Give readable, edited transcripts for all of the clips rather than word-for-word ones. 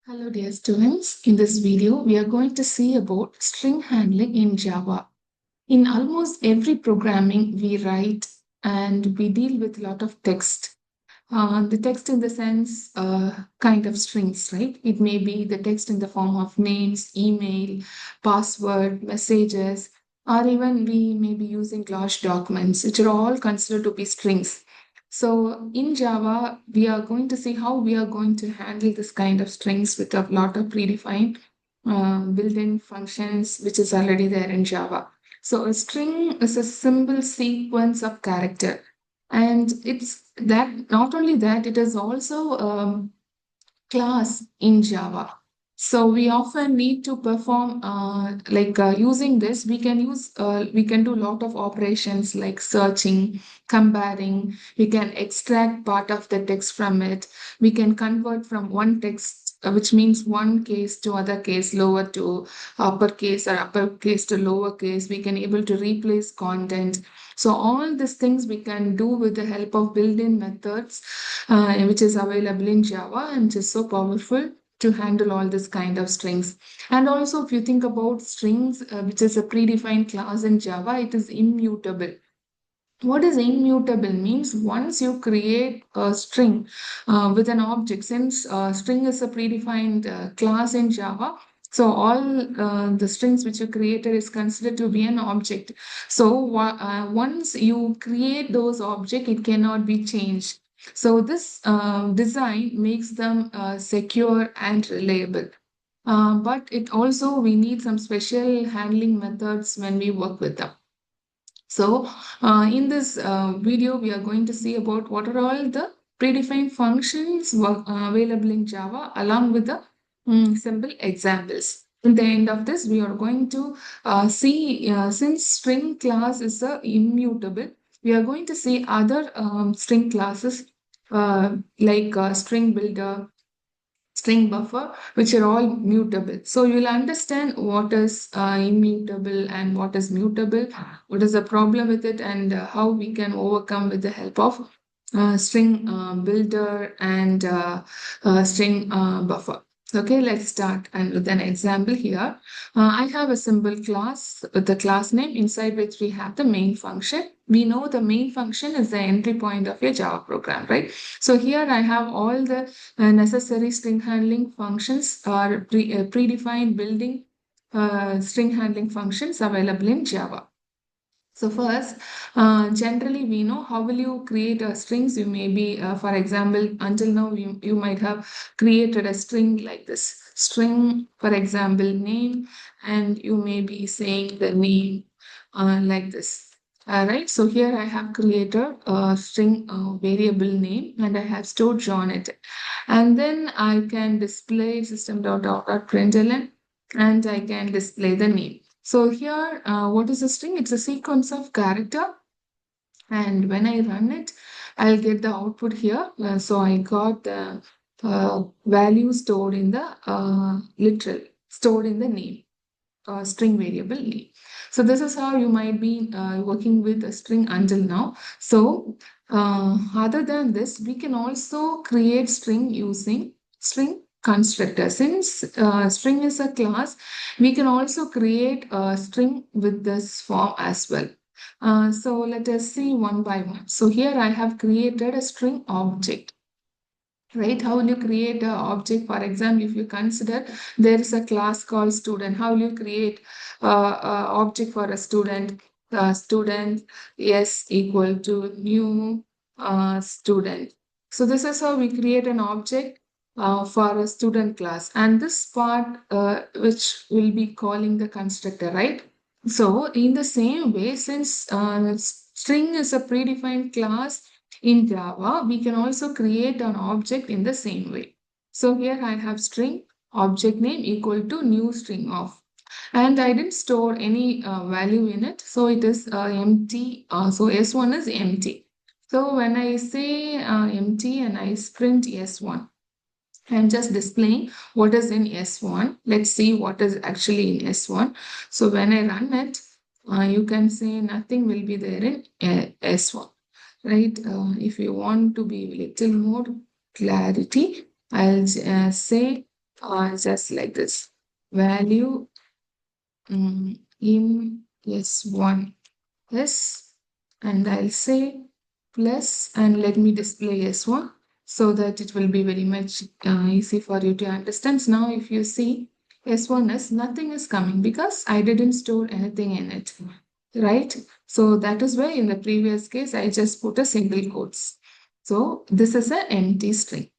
Hello dear students, in this video we are going to see about string handling in Java. In almost every programming we write and we deal with a lot of text. The text in the sense kind of strings, right? It may be the text in the form of names, email, password, messages, or even we may be using large documents, which are all considered to be strings. So in Java, we are going to see how we are going to handle this kind of strings with a lot of predefined built-in functions, which is already there in Java. So a string is a simple sequence of character, and it's that not only that, it is also class in Java. So we often need to perform using this. We can do a lot of operations like searching, comparing. We can extract part of the text from it. We can convert from one text, which means one case to other case, lower to uppercase or uppercase to lowercase. We can able to replace content. So all these things we can do with the help of built-in methods, which is available in Java and which is so powerful to handle all this kind of strings. And also, if you think about strings, which is a predefined class in Java, it is immutable. What is immutable means once you create a string with an object, since string is a predefined class in Java, so all the strings which you created is considered to be an object. So once you create those object, it cannot be changed. So this design makes them secure and reliable. But it also we need some special handling methods when we work with them. So, in this video, we are going to see about what are all the predefined functions available in Java along with the simple examples. In the end of this, we are going to see, since string class is immutable, we are going to see other string classes string builder, string buffer, which are all mutable. So you'll understand what is immutable and what is mutable, what is the problem with it, and how we can overcome with the help of string builder and string buffer. Okay, let's start and with an example here. I have a simple class with the class name inside which we have the main function. We know the main function is the entry point of your Java program, right? So here I have all the necessary string handling functions or predefined building string handling functions available in Java. So first, generally we know how will you create strings. You may be, for example, until now you might have created a string like this. String, for example, name, and you may be saying the name like this. All right, so here I have created a string variable name and I have stored John it. And then I can display system.out.println and I can display the name. So here, what is a string? It's a sequence of character. And when I run it, I'll get the output here. So I got the value stored in the literal, stored in the name, string variable name. So this is how you might be working with a string until now. So other than this, we can also create string using string constructor. Since string is a class, we can also create a string with this form as well. So let us see one by one. So here I have created a string object, right? How will you create an object? For example, if you consider there is a class called student, how will you create a object for a student? Student yes equal to new student. So this is how we create an object for a student class, and this part which will be calling the constructor, right? So in the same way, since string is a predefined class in Java, we can also create an object in the same way. So here I have string object name equal to new string of, and I didn't store any value in it. So it is empty. So S1 is empty. So when I say empty and I print S1, I'm just displaying what is in S1. Let's see what is actually in S1. So when I run it, you can say nothing will be there in S1, right? If you want to be little more clarity, I'll say just like this. Value in S1. Yes, and I'll say plus and let me display S1 so that it will be very much easy for you to understand. Now, if you see S1 is nothing is coming because I didn't store anything in it, right? So that is why in the previous case I just put a single quotes. So this is an empty string.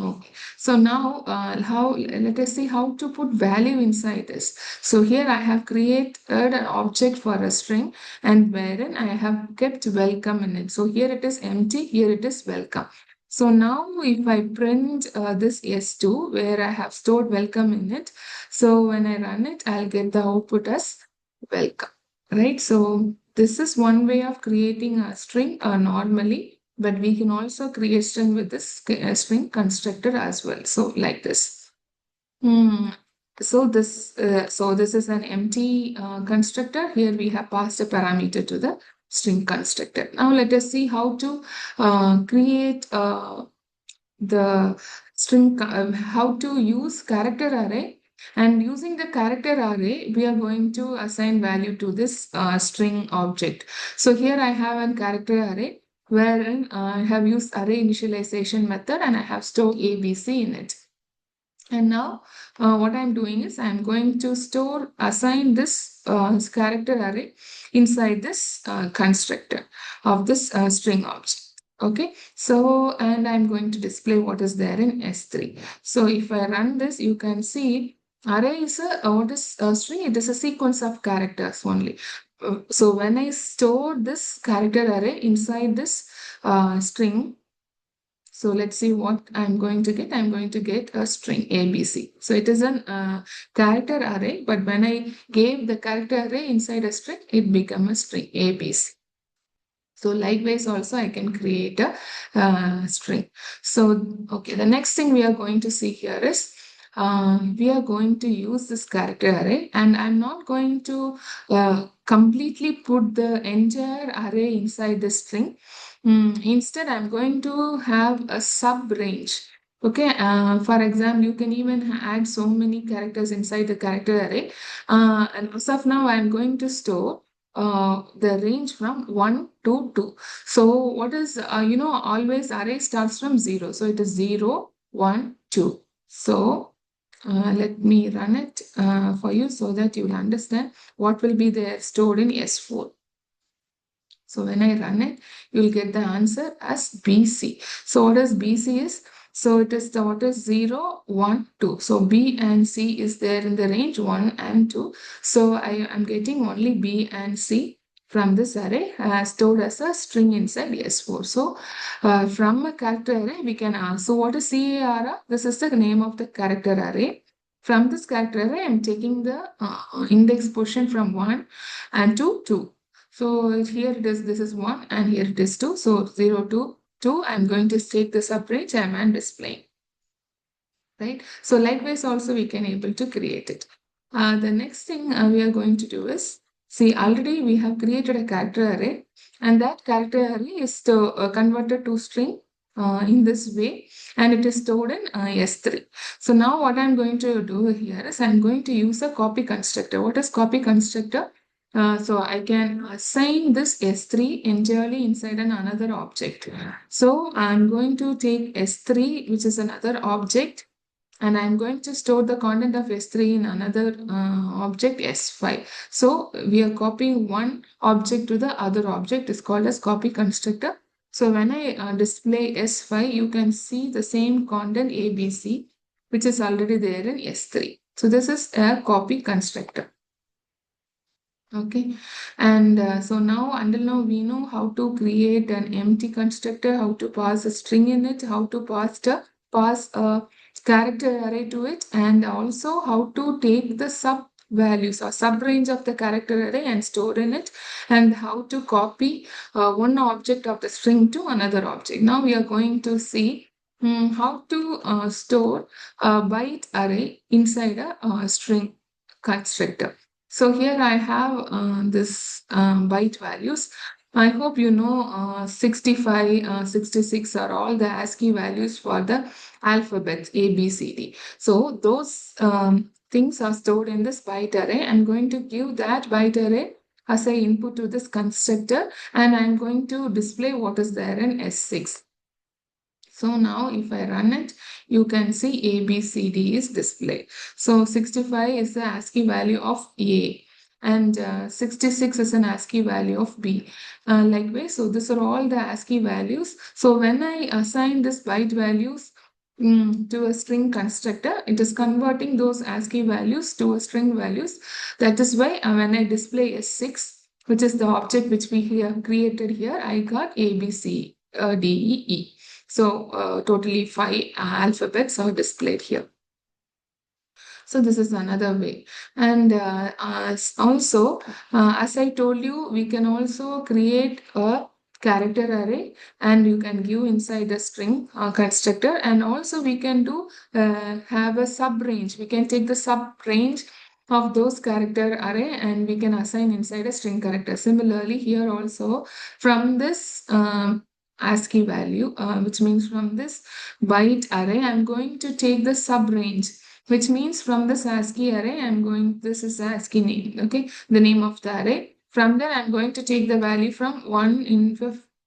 Okay. So now, how let us see how to put value inside this. So here I have created an object for a string, and wherein I have kept welcome in it. So here it is empty, here it is welcome. So now if I print this S2 where I have stored welcome in it, so when I run it, I'll get the output as welcome, right? So this is one way of creating a string normally, but we can also create string with this string constructor as well. So like this. Hmm. So this is an empty constructor. Here we have passed a parameter to the string constructor. Now let us see how to create the string, how to use character array. And using the character array, we are going to assign value to this string object. So here I have a character array wherein I have used array initialization method and I have stored ABC in it. And now what I'm doing is I'm going to assign this character array inside this constructor of this string object. Okay, so and I'm going to display what is there in S3. So if I run this, you can see array is what is a string? It is a sequence of characters only. So when I store this character array inside this string, so let's see what I'm going to get. I'm going to get a string ABC. So it is an character array, but when I gave the character array inside a string, it become a string ABC. So likewise also I can create a string. So, okay, the next thing we are going to see here is we are going to use this character array and I'm not going to completely put the entire array inside the string. Instead, I'm going to have a sub range. Okay, for example, you can even add so many characters inside the character array. And as of now, I'm going to store the range from 1 to 2. So what is, always array starts from 0. So it is 0, 1, 2. So let me run it for you so that you will understand what will be there stored in S4. So when I run it, you will get the answer as BC. So what is BC is? So it is the what is 0, 1, 2. So B and C is there in the range 1 and 2. So I am getting only B and C from this array stored as a string inside S4. So from a character array, we can ask. So what is CAR? This is the name of the character array. From this character array, I am taking the index portion from 1 and to 2. So here it is, this is 1 and here it is 2. So 0 to 2, I'm going to take the subrange and display, right? So likewise also we can able to create it. The next thing we are going to do is, see already we have created a character array and that character array is converted to string in this way and it is stored in S3. So now what I'm going to do here is I'm going to use a copy constructor. What is copy constructor? So I can assign this S3 entirely inside another object. So I'm going to take S3, which is another object, and I'm going to store the content of S3 in another object S5. So we are copying one object to the other object is called as copy constructor. So when I display S5, you can see the same content ABC, which is already there in S3. So this is a copy constructor. Okay, and so now until now we know how to create an empty constructor, how to pass a string in it, how to pass a character array to it, and also how to take the sub values or sub range of the character array and store in it, and how to copy one object of the string to another object. Now we are going to see how to store a byte array inside a string constructor. So here I have this byte values. I hope you know 65, 66 are all the ASCII values for the alphabet A, B, C, D. So those things are stored in this byte array. I'm going to give that byte array as a input to this constructor, and I'm going to display what is there in S6. So now if I run it, you can see A, B, C, D is displayed. So 65 is the ASCII value of A, and 66 is an ASCII value of B. Likewise, so these are all the ASCII values. So when I assign this byte values to a string constructor, it is converting those ASCII values to a string values. That is why when I display S6, which is the object which we have created here, I got A, B, C, D, E, E. So totally 5 alphabets are displayed here. So this is another way. And also, as I told you, we can also create a character array, and you can give inside the string constructor, and also we can do have a sub range. We can take the sub range of those character array and we can assign inside a string character. Similarly, here also from this ASCII value, which means from this byte array, I'm going to take the sub range, which means from this ASCII array, this is ASCII name, okay, the name of the array. From there, I'm going to take the value from one in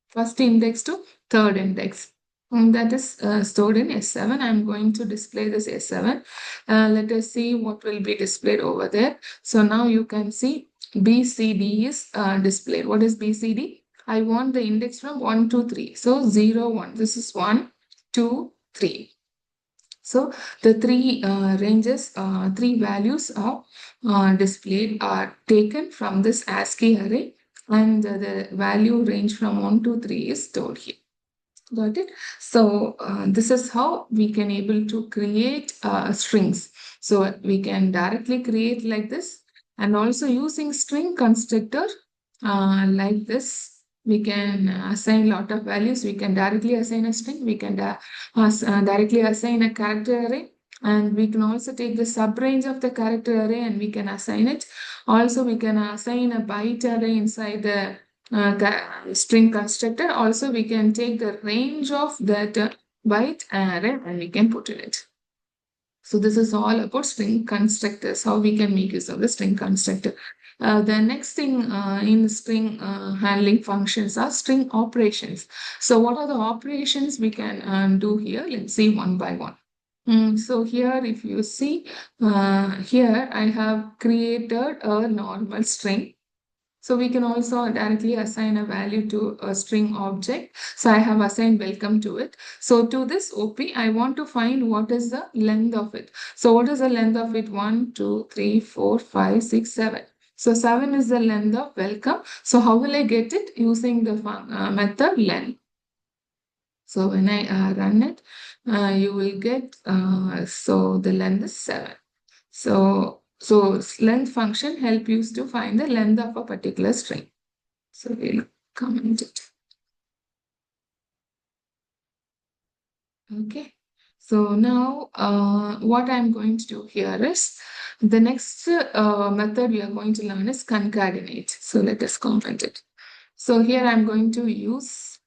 first index to third index. And that is stored in S7. I'm going to display this S7. Let us see what will be displayed over there. So now you can see BCD is displayed. What is BCD? I want the index from 1 to 3. So 0, 1. This is 1, 2, 3. So the three values are displayed are taken from this ASCII array, and the value range from 1 to 3 is stored here. Got it? So this is how we can able to create strings. So we can directly create like this, and also using string constructor like this. We can assign lot of values. We can directly assign a string. We can directly assign a character array. And we can also take the sub range of the character array and we can assign it. Also, we can assign a byte array inside the string constructor. Also, we can take the range of that byte array and we can put in it. So this is all about string constructors, how we can make use of the string constructor. The next thing in string handling functions are string operations. So what are the operations we can do here? Let's see one by one. So here, if you see, here I have created a normal string. So we can also directly assign a value to a string object. So I have assigned welcome to it. So to this OP, I want to find what is the length of it. So what is the length of it? 1, 2, 3, 4, 5, 6, 7. So 7 is the length of welcome. So how will I get it? Using the method len. So when I run it, you will get, so the length is 7. So length function help you to find the length of a particular string. So we'll comment it. Okay. So now what I'm going to do here is the next method we are going to learn is concatenate. So let us comment it. So here I'm going to use,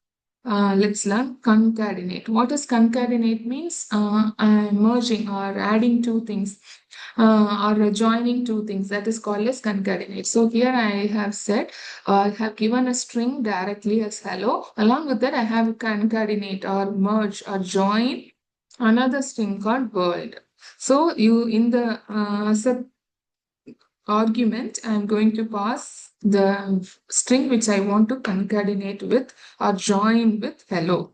let's learn concatenate. What does concatenate means? I'm merging or adding two things or joining two things, that is called as concatenate. So here I have said, I have given a string directly as hello. Along with that, I have concatenate or merge or join another string called world. So you in the as a argument, I'm going to pass the string which I want to concatenate with or join with hello.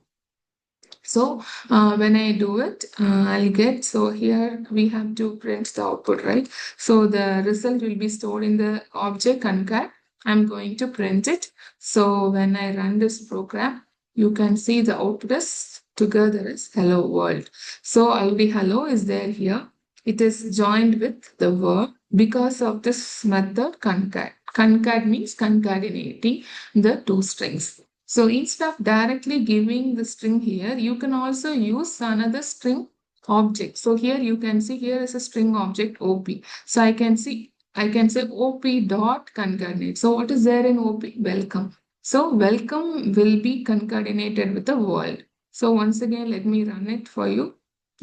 So when I do it, I'll get, so here we have to print the output, right? So the result will be stored in the object concat. I'm going to print it. So when I run this program, you can see the output is together is hello world. So already hello is there here. It is joined with the verb because of this method concat. Concat means concatenating the two strings. So instead of directly giving the string here, you can also use another string object. So here you can see here is a string object OP. So I can say OP dot concatenate. So what is there in OP? Welcome. So welcome will be concatenated with the world. So once again, let me run it for you.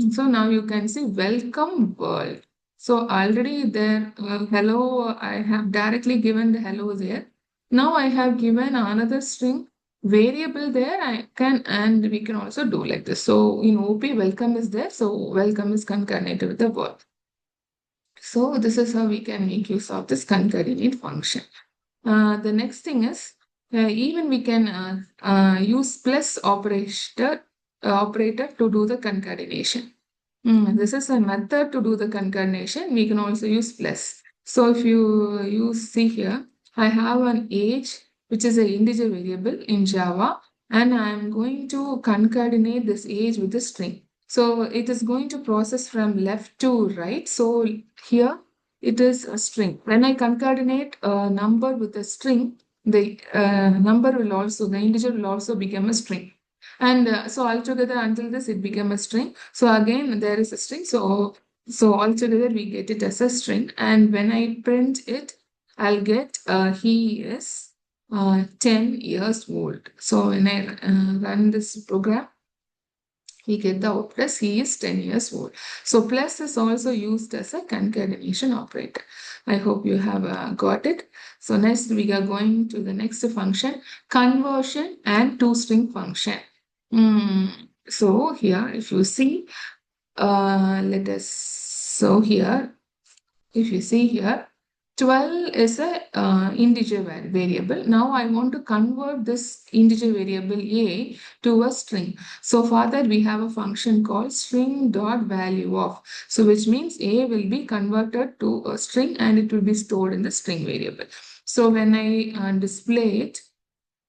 So now you can see welcome world. So already there, hello, I have directly given the hello there. Now I have given another string variable there. I can, and we can also do like this. So in OP, welcome is there. So welcome is concatenated with the world. So this is how we can make use of this concatenate function. The next thing is even we can use plus operator to do the concatenation. This is a method to do the concatenation. We can also use plus. So if you see here, I have an age which is an integer variable in Java, and I am going to concatenate this age with a string. So it is going to process from left to right. So here it is a string. When I concatenate a number with a string, the the integer will also become a string. And so altogether until this it became a string. So again there is a string. So altogether we get it as a string. And when I print it, I'll get he is 10 years old. So when I run this program, we get the output he is 10 years old. So plus is also used as a concatenation operator. I hope you have got it. So next we are going to the next function, conversion and two-string function. So here if you see, so here if you see here, 12 is a integer variable. Now I want to convert this integer variable a to a string. So for that we have a function called string dot value of. So which means a will be converted to a string and it will be stored in the string variable. So when I display it,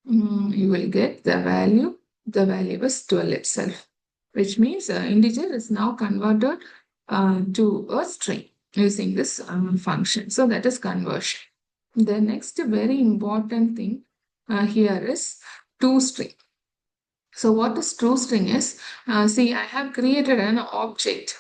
you will get the value. The value is 12 itself, which means integer is now converted to a string using this function. So that is conversion. The next very important thing here is toString. So what is toString is, see, I have created an object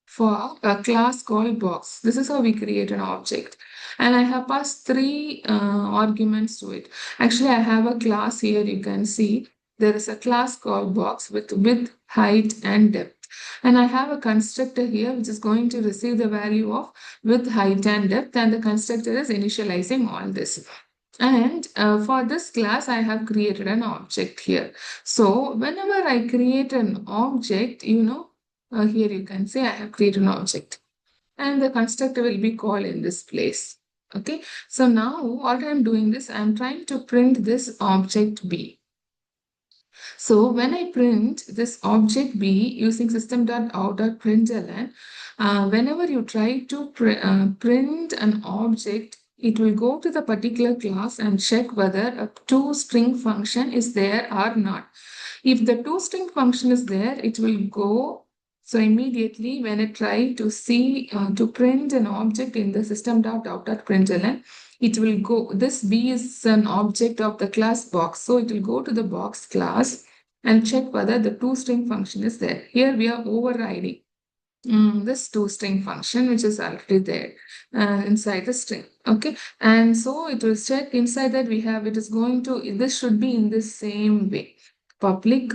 for a class called box. This is how we create an object. And I have passed three arguments to it. Actually, I have a class here. You can see there is a class called box with width, height, and depth. And I have a constructor here which is going to receive the value of width, height, and depth. And the constructor is initializing all this. And for this class, I have created an object here. So whenever I create an object, here you can say I have created an object and the constructor will be called in this place. Okay. So now what I'm doing is I'm trying to print this object B. So when I print this object B using system.out.println, whenever you try to print an object, it will go to the particular class and check whether a toString function is there or not. If the toString function is there, it will go. So immediately when I try to see to print an object in the system.out.println, it will go, this B is an object of the class box. So it will go to the box class and check whether the toString function is there. Here we are overriding this toString function, which is already there inside the string. Okay. And so it will check inside that we have, it is going to, this should be in the same way. Public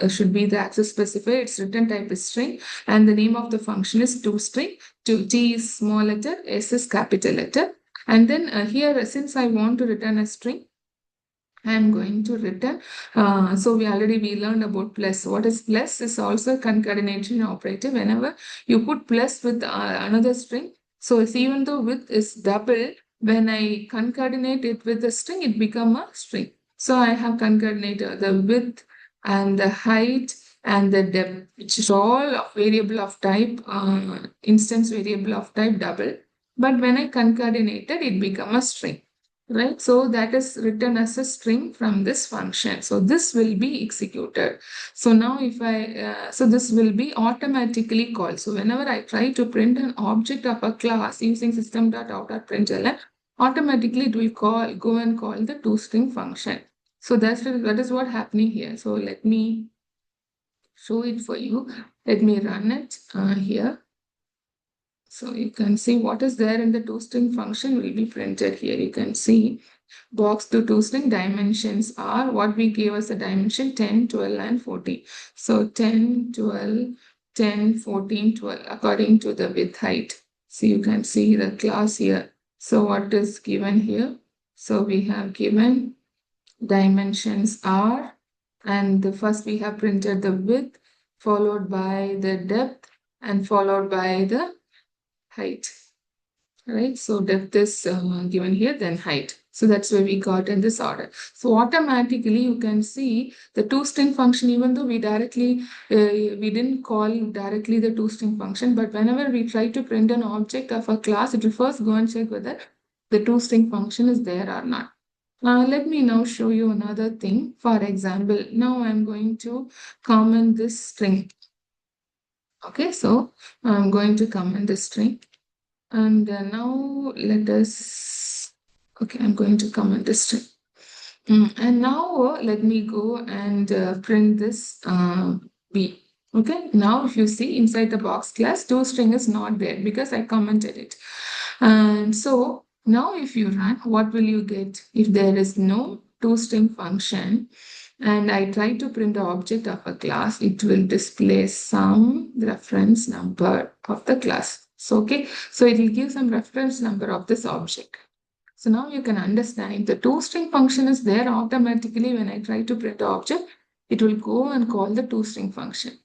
should be the access specifier. Its return type is string and the name of the function is toString. T is small letter, S is capital letter. And then here, since I want to return a string, I am going to return. So we learned about plus. What is plus? Is also a concatenation operator. Whenever you put plus with another string, so it's even though width is double, when I concatenate it with the string, it become a string. So I have concatenated the width and the height and the depth, which is all of variable of type, instance variable of type double. But when I concatenated, it become a string. Right, so that is written as a string from this function. So this will be executed. So now if so this will be automatically called. So whenever I try to print an object of a class using system.out.println, automatically it will go and call the toString function. So that is what happening here. So let me show it for you. Let me run it here. So you can see what is there in the toString function will be printed here. You can see Box to toString dimensions are what we gave as a dimension 10, 12, and 14. So 10, 12, 10, 14, 12 according to the width height. So you can see the class here. So what is given here? So we have given dimensions are, and the first we have printed the width, followed by the depth, and followed by the height. Right, so depth is given here, then height. So that's where we got in this order. So automatically you can see the toString function, even though we we didn't call directly the toString function, but whenever we try to print an object of a class, it will first go and check whether the toString function is there or not. Let me now show you another thing. For example, now I'm going to comment this string. Okay, so I'm going to comment this string. And now let us, okay, I'm going to comment this string. And now let me go and print this B. Okay, now if you see inside the box class, toString is not there because I commented it. And so now if you run, what will you get? If there is no toString function and I try to print the object of a class, it will display some reference number of the class. So, okay, so it will give some reference number of this object. So now you can understand if the toString function is there automatically when I try to print the object, it will go and call the toString function.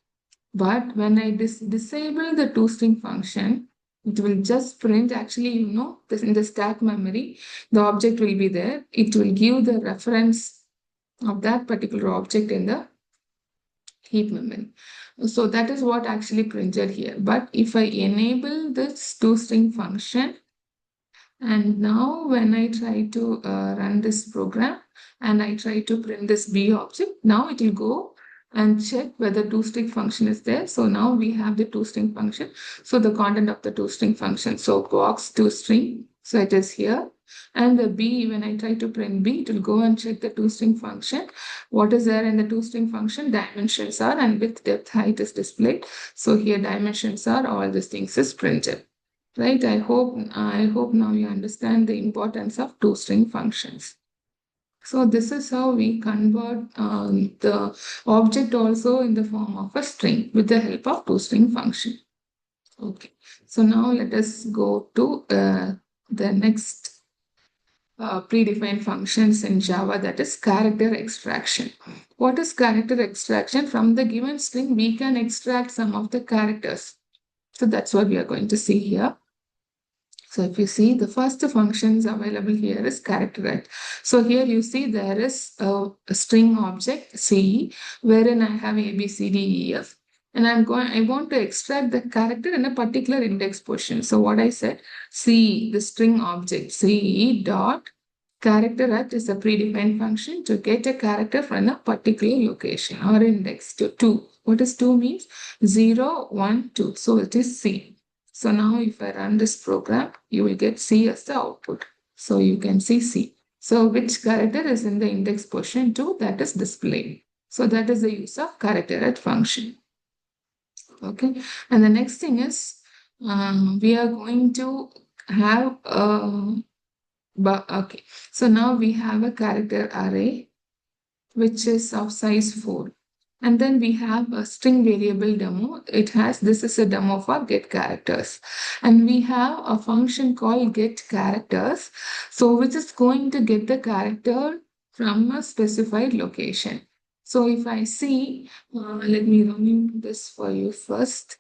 But when I disable the toString function, it will just print actually, in the stack memory, the object will be there. It will give the reference of that particular object in the heap memory. So that is what actually printed here. But if I enable this toString function, and now when I try to run this program and I try to print this B object, now it will go and check whether toString function is there. So now we have the toString function. So the content of the toString function. So box toString. So it is here. And the B, when I try to print B, it will go and check the toString function. What is there in the toString function? Dimensions are, and width, depth, height is displayed. So here dimensions are, all these things is printed. Right? I hope now you understand the importance of toString functions. So this is how we convert the object also in the form of a string with the help of toString function. Okay. So now let us go to the next predefined functions in Java, that is character extraction. What is character extraction? From the given string, we can extract some of the characters. So that's what we are going to see here. So if you see the first functions available here is character. So here you see there is a string object C wherein I have A, B, C, D, E, F. And I want to extract the character in a particular index position. So what I said, C, the string object, C dot character at is a predefined function to get a character from a particular location or index to 2. What does 2 means? 0, 1, 2. So it is C. So now if I run this program, you will get C as the output. So you can see C. So which character is in the index position 2, that is displayed. So that is the use of character at function. Okay. And the next thing is we are going to have okay. So now we have a character array which is of size 4. And then we have a string variable demo. This is a demo for get characters. And we have a function called get characters. So which is going to get the character from a specified location. So if I see, let me run this for you first.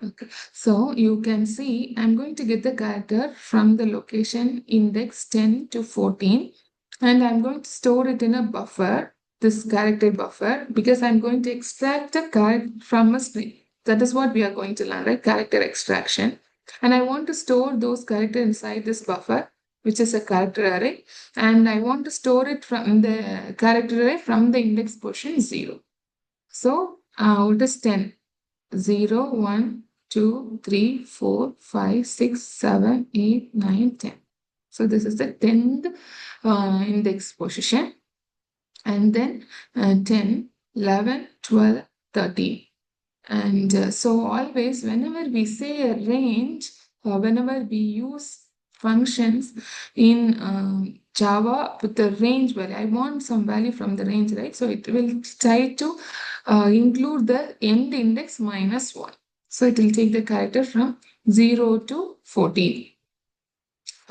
Okay, so you can see I'm going to get the character from the location index 10 to 14, and I'm going to store it in a buffer, this character buffer, because I'm going to extract a character from a string. That is what we are going to learn, right? Character extraction. And I want to store those characters inside this buffer, which is a character array, and I want to store it from the character array from the index position 0. So what is 10? 0, 1, 2, 3, 4, 5, 6, 7, 8, 9, 10. So this is the 10th index position. And then 10, 11, 12, 13. And so always whenever we say a range, whenever we use functions in Java with the range value. I want some value from the range, right? So it will try to include the end index minus 1. So it will take the character from 0 to 14.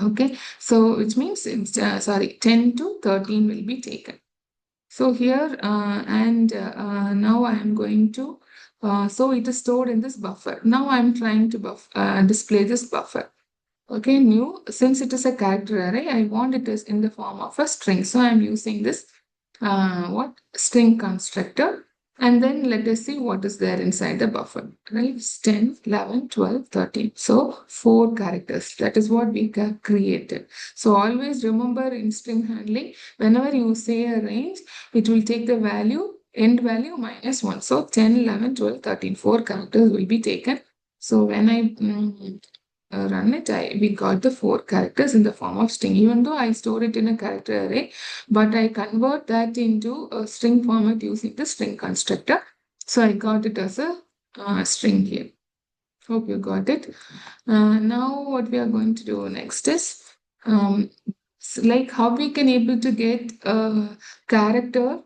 Okay, so which means it's, 10 to 13 will be taken. So here now I am going to, so it is stored in this buffer. Now I am trying to display this buffer. Okay, new, since it is a character array, I want it is in the form of a string. So I'm using this string constructor. And then let us see what is there inside the buffer. Right, it's 10, 11, 12, 13. So 4 characters. That is what we created. So always remember in string handling, whenever you say a range, it will take the value, end value minus 1. So 10, 11, 12, 13. 4 characters will be taken. So when I run it, we got the 4 characters in the form of string. Even though I store it in a character array, but I convert that into a string format using the string constructor. So I got it as a string here. Hope you got it. Now what we are going to do next is like how we can able to get a character.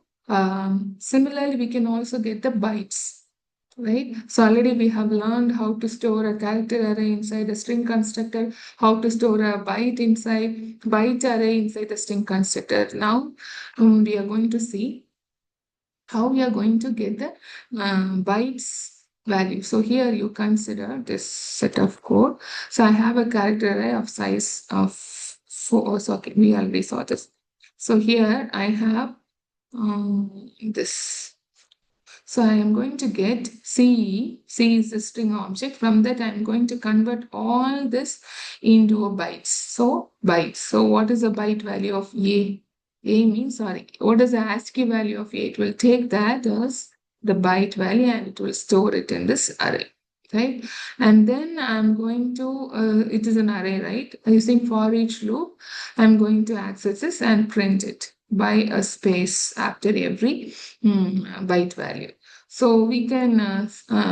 Similarly, we can also get the bytes. Right. So already we have learned how to store a character array inside a string constructor, how to store a byte array inside the string constructor. Now we are going to see how we are going to get the bytes value. So here you consider this set of code. So I have a character array of size of 4. So okay, we already saw this. So here I have this. So I am going to get C. C is a string object. From that, I am going to convert all this into a bytes. So bytes. So what is the byte value of A? A means, what is the ASCII value of A? It will take that as the byte value and it will store it in this array. Right? And then I'm going to, it is an array, right? Using for each loop, I'm going to access this and print it by a space after every byte value. So we can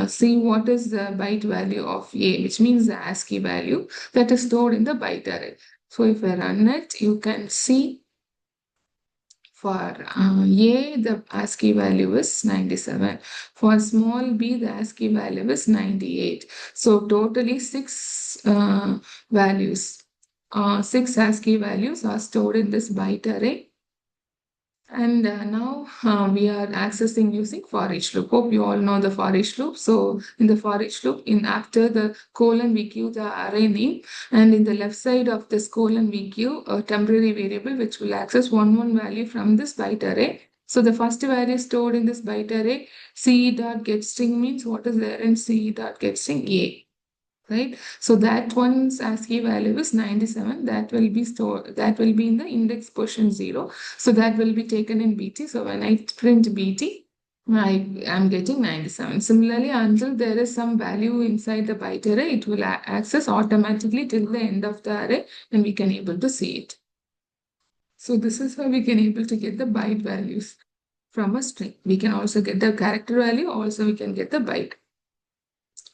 see what is the byte value of A, which means the ASCII value that is stored in the byte array. So if I run it, you can see for A, the ASCII value is 97. For small b, the ASCII value is 98. So totally 6 values, 6 ASCII values are stored in this byte array. And now we are accessing using for each loop. Hope you all know the for each loop. So in the for each loop, after the colon, we give the array name. And in the left side of this colon, we give a temporary variable which will access one value from this byte array. So the first value stored in this byte array, c.getString means what is there in c.getString A. Right, so that one's ASCII value is 97. That will be stored, that will be in the index position 0. So that will be taken in BT. So when I print BT, I am getting 97. Similarly, until there is some value inside the byte array, it will access automatically till the end of the array and we can able to see it. So this is how we can able to get the byte values from a string. We can also get the character value, also we can get the byte.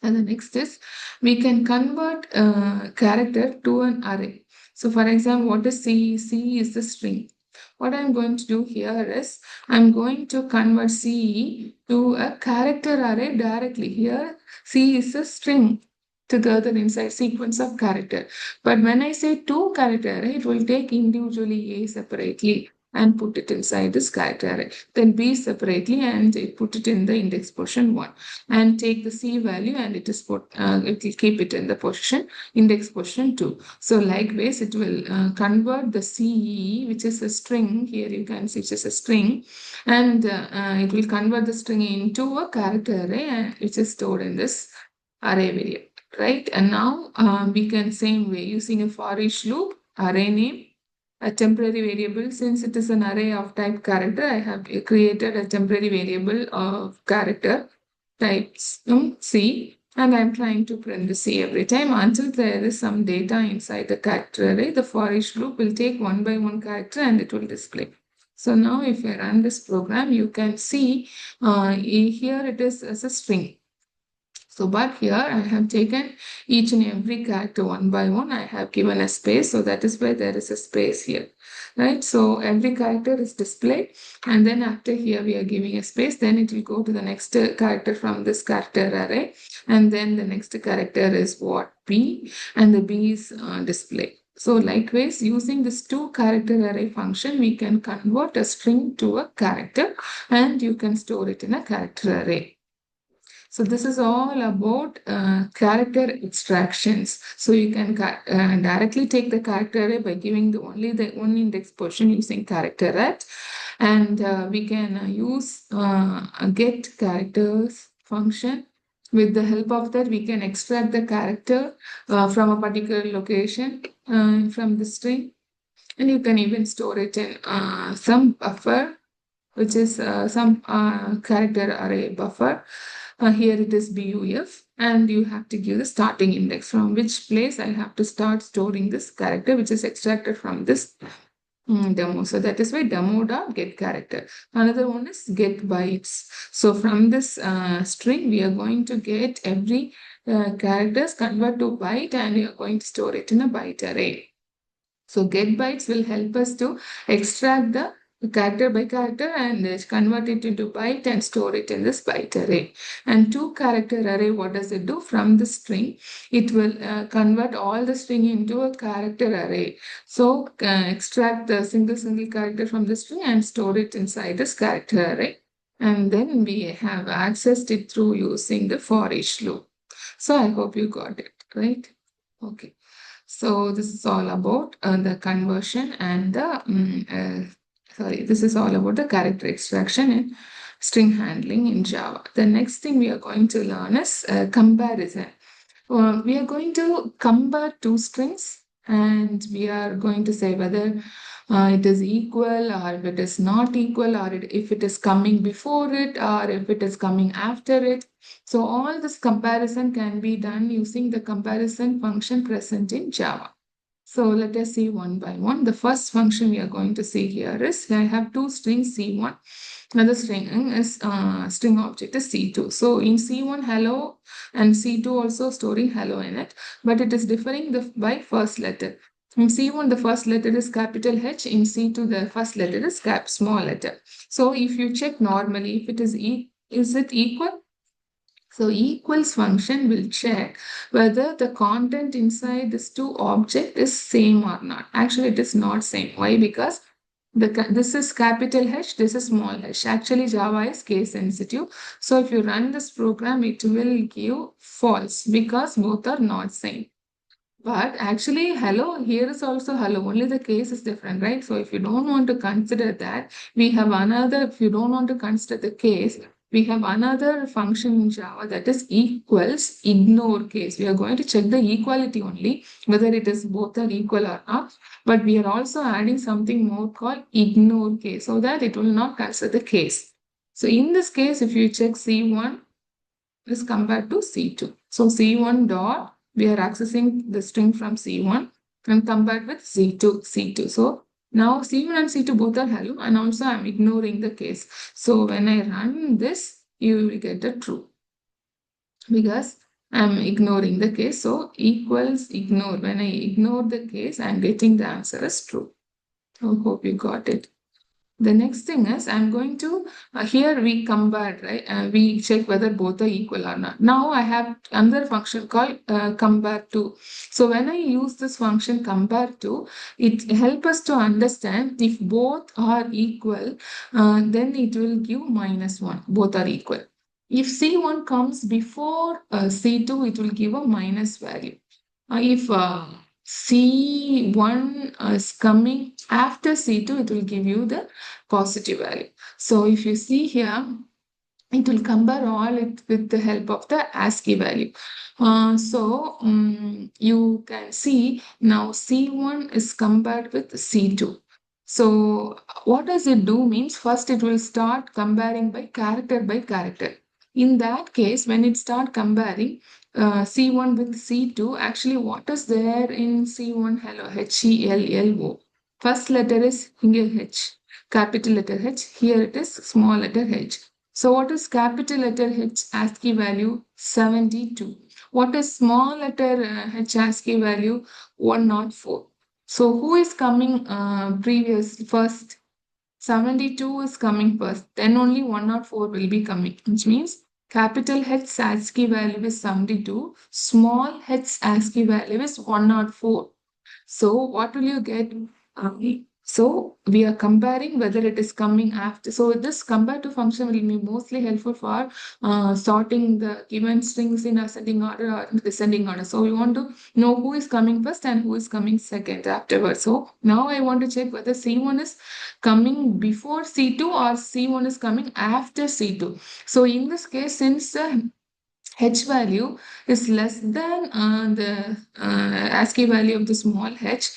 And the next is we can convert a character to an array. So for example, what is C? C is the string. What I'm going to do here is I'm going to convert C to a character array directly. Here C is a string together inside sequence of character. But when I say two character array, it will take individually A separately and put it inside this character array. Then B separately and put it in the index position 1 and take the C value and it is put, it will keep it in the position, index position 2. So likewise, it will convert the C, which is a string, here you can see it is a string, and it will convert the string into a character array which is stored in this array variable, right? And now we can same way using a for each loop, array name, a temporary variable. Since it is an array of type character, I have created a temporary variable of character types C, and I'm trying to print the C every time until there is some data inside the character array. The for each loop will take one by one character and it will display. So now if I run this program, you can see here it is as a string. So, but here I have taken each and every character one by one. I have given a space. So that is why there is a space here, right? So every character is displayed. And then after here, we are giving a space. Then it will go to the next character from this character array. And then the next character is what? B. And the B is displayed. So likewise, using this two character array function, we can convert a string to a character and you can store it in a character array. So this is all about character extractions. So you can directly take the character array by giving only the one index portion using character array, and we can use a get characters function. With the help of that, we can extract the character from a particular location from the string, and you can even store it in some buffer, which is some character array buffer. Here it is BUF, and you have to give the starting index from which place I have to start storing this character, which is extracted from this demo. So that is why demo.get character. Another one is get bytes. So from this string, we are going to get every characters convert to byte, and we are going to store it in a byte array. So get bytes will help us to extract the character by character and convert it into byte and store it in this byte array. And two character array, what does it do? From the string, it will convert all the string into a character array. So extract the single character from the string and store it inside this character array. And then we have accessed it through using the for each loop. So I hope you got it, right? Okay. So this is all about the conversion and the, this is all about the character extraction and string handling in Java. The next thing we are going to learn is comparison. We are going to compare two strings and we are going to say whether it is equal or if it is not equal or if it is coming before it or if it is coming after it. So all this comparison can be done using the comparison function present in Java. So let us see one by one. The first function we are going to see here is I have two strings C1. Another string is string object is C2. So in C1 hello and C2 also storing hello in it, but it is differing by first letter. In C1 the first letter is capital H. In C2 the first letter is small letter. So if you check normally if it is it equal? So equals function will check whether the content inside this two object is same or not. Actually, it is not same. Why? Because this is capital H, this is small h. Actually, Java is case sensitive. So if you run this program, it will give false because both are not same. But actually, hello, here is also hello. Only the case is different, right? So if you don't want to consider that, we have another, if you don't want to consider the case, we have another function in Java that is equals ignore case. We are going to check the equality only, whether it is both are equal or not. But we are also adding something more called ignore case so that it will not consider the case. So in this case, if you check C1 is compared to C2. So C1 dot, we are accessing the string from C1 and compared with C2. So now C1 and C2 both are hello and also I'm ignoring the case. So when I run this, you will get a true because I'm ignoring the case. So equals ignore. When I ignore the case, I'm getting the answer as true. I hope you got it. The next thing is I'm going to, here we compare, right? We check whether both are equal or not. Now I have another function called compare to. So when I use this function compare to, it helps us to understand if both are equal, then it will give -1. Both are equal. If C1 comes before C2, it will give a minus value. If C1 is coming after C2, it will give you the positive value. So if you see here, it will compare all it with the help of the ASCII value. You can see now C1 is compared with C2. So what does it do means first it will start comparing by character. In that case, when it start comparing C1 with C2, actually what is there in C1? Hello, Hello. First letter is here H, capital letter H. Here it is small letter h. So what is capital letter H ASCII value? 72. What is small letter H ASCII value? 104. So who is coming previous first? 72 is coming first. Then only 104 will be coming, which means capital H ASCII value is 72. Small h ASCII value is 104. So what will you get? So we are comparing whether it is coming after. So this compare to function will be mostly helpful for sorting the given strings in ascending order or descending order. So we want to know who is coming first and who is coming second afterwards. So now I want to check whether C1 is coming before C2 or C1 is coming after C2. So in this case, since the H value is less than the ASCII value of the small h.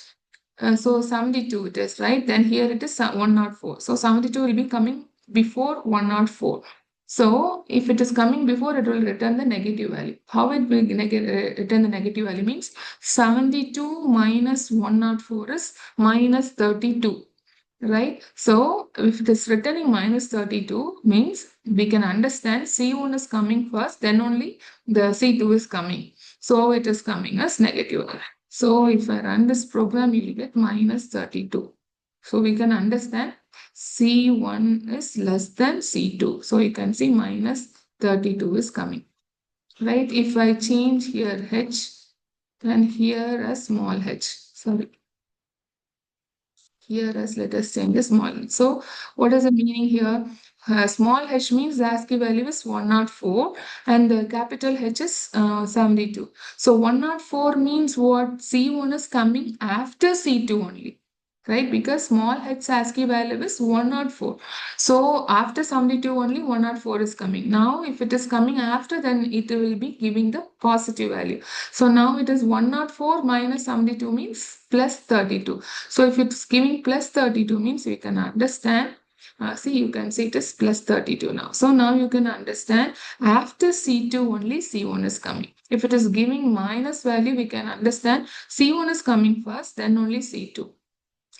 So 72 it is, right? Then here it is 104. So 72 will be coming before 104. So if it is coming before, it will return the negative value. How it will return the negative value means 72 minus 104 is minus 32. Right? So if it is returning minus 32 means we can understand C1 is coming first, then only the C2 is coming. So it is coming as negative. So if I run this program, you will get minus 32. So we can understand C1 is less than C2. So you can see minus 32 is coming. Right? If I change here H, then here a small h. Sorry. Here as let us change the small. So what is the meaning here? Small h means the ASCII value is 104 and the capital H is 72. So 104 means what? C1 is coming after C2 only. Right? Because small h ASCII value is 104. So after 72 only 104 is coming. Now if it is coming after, then it will be giving the positive value. So now it is 104 minus 72 means plus 32. So if it's giving plus 32 means we can understand. See, you can see it is plus 32 now. So now you can understand after C2 only C1 is coming. If it is giving minus value, we can understand C1 is coming first, then only C2.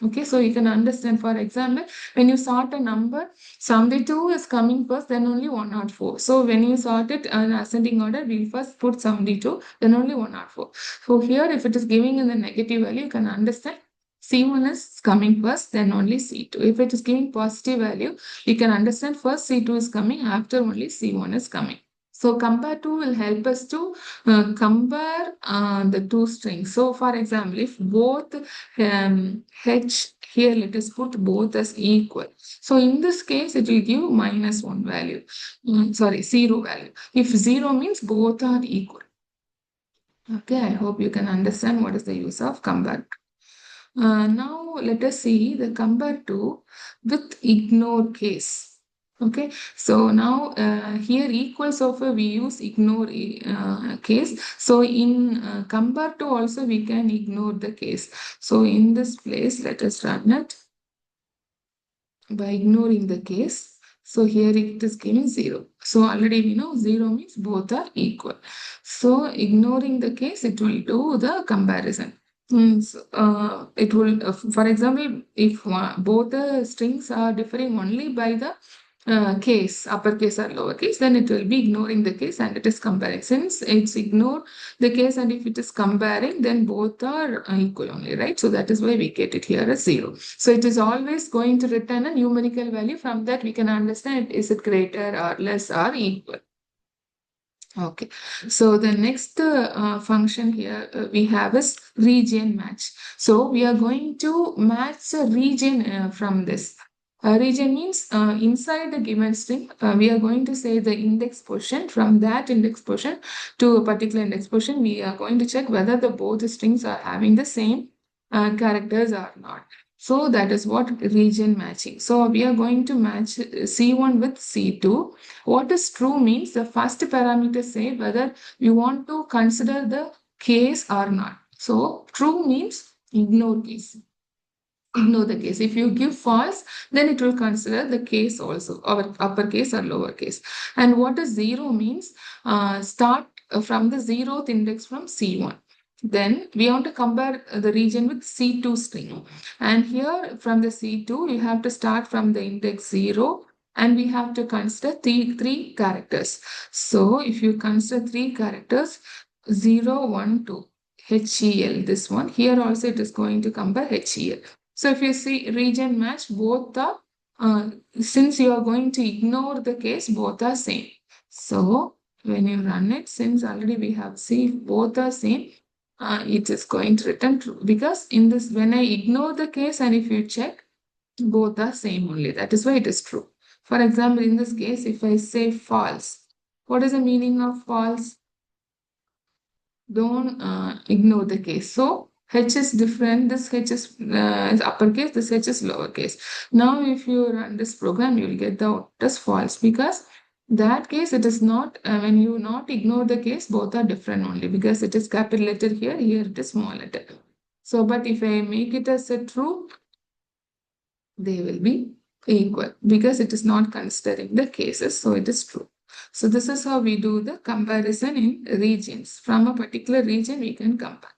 Okay, so you can understand, for example, when you sort a number, 72 is coming first, then only 104. So when you sort it in ascending order, we'll first put 72, then only 104. So here, if it is giving in the negative value, you can understand C1 is coming first, then only C2. If it is giving positive value, you can understand first C2 is coming, after only C1 is coming. So compare to will help us to compare the two strings. So for example, if both h here let us put both as equal. So in this case, it will give minus 1 value. Sorry, 0 value. If 0 means both are equal. Okay, I hope you can understand what is the use of compare. Now let us see the compare to with ignore case. Okay, so now here equals of we use ignore case. So in compare to also we can ignore the case. So in this place, let us run it by ignoring the case. So here it is giving 0. So already we know 0 means both are equal. So ignoring the case, it will do the comparison. It will, for example, if both the strings are differing only by the case, uppercase or lowercase, then it will be ignoring the case and it is comparing. Since it's ignore the case and if it is comparing, then both are equal only, right? So that is why we get it here as 0. So it is always going to return a numerical value. From that, we can understand is it greater or less or equal. Okay, so the next function here we have is region match. So we are going to match a region from this. Region means inside the given string, we are going to say the index portion. From that index portion to a particular index portion, we are going to check whether the both the strings are having the same characters or not. So that is what region matching. So we are going to match C1 with C2. What is true means the first parameter say whether you want to consider the case or not. So true means ignore case. Ignore the case. If you give false, then it will consider the case also, or uppercase or lowercase. And what is 0 means start from the 0th index from C1. Then we want to compare the region with C2 string. And here from the C2, you have to start from the index 0 and we have to consider three characters. So if you consider three characters, 0, 1, 2, HEL, this one, here also it is going to come by HEL. So if you see region match, both are, uh, since you are going to ignore the case, both are same. So when you run it, since already we have seen both are same, it is going to return true, because in this, when I ignore the case and if you check, both are same only. That is why it is true. For example, in this case, if I say false, what is the meaning of false? Don't ignore the case. So H is different. This H is uppercase, this H is lowercase. Now, if you run this program, you will get the output as false, because that case it is not, when you not ignore the case, both are different only, because it is capital letter here, here it is small letter. So, but if I make it as a true, they will be equal, because it is not considering the cases, so it is true. So this is how we do the comparison in regions. From a particular region, we can compare.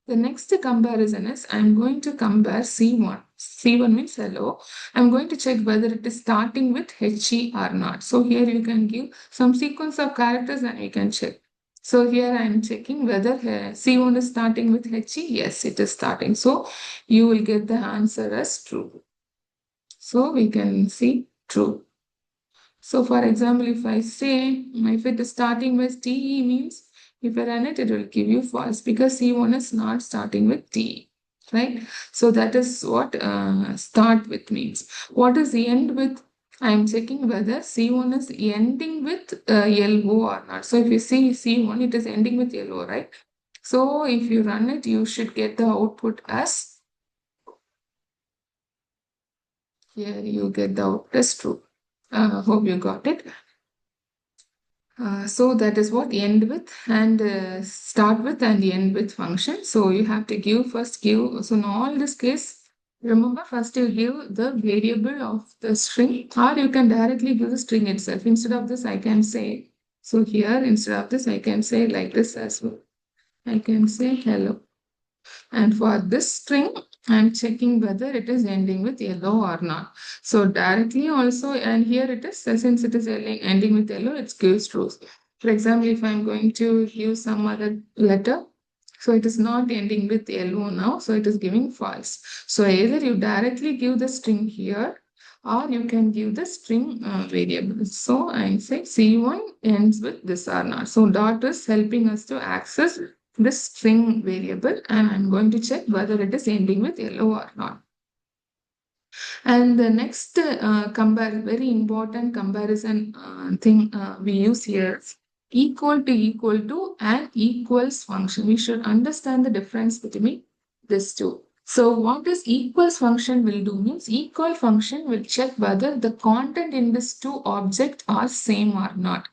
The next comparison is, I'm going to compare C1. C1 means hello. I'm going to check whether it is starting with HE or not. So here you can give some sequence of characters and we can check. So here I'm checking whether C1 is starting with HE. Yes, it is starting. So you will get the answer as true. So we can see true. So for example, if I say, if it is starting with TE means, if I run it, it will give you false, because C1 is not starting with TE, right? So that is what start with means. What is end with? I am checking whether C1 is ending with LO or not. So if you see C1, it is ending with LO, right? So if you run it, you should get the output as, here you get the output as true. Hope you got it. So that is what end with and start with and end with function. So you have to give first give. So in all this case, remember first you give the variable of the string, or you can directly give the string itself. Instead of this, I can say, so here instead of this, I can say like this as well. I can say hello. And for this string, I'm checking whether it is ending with yellow or not. So directly also, and here it is, since it is ending with yellow, it gives true. For example, if I'm going to use some other letter, so it is not ending with yellow now, so it is giving false. So either you directly give the string here, or you can give the string variable. So I say C1 ends with this or not. So dot is helping us to access this string variable, and I'm going to check whether it is ending with yellow or not. And the next very important comparison thing we use here, equal to and equals function. We should understand the difference between these two. So what this equals function will do means, equal function will check whether the content in these two objects are same or not.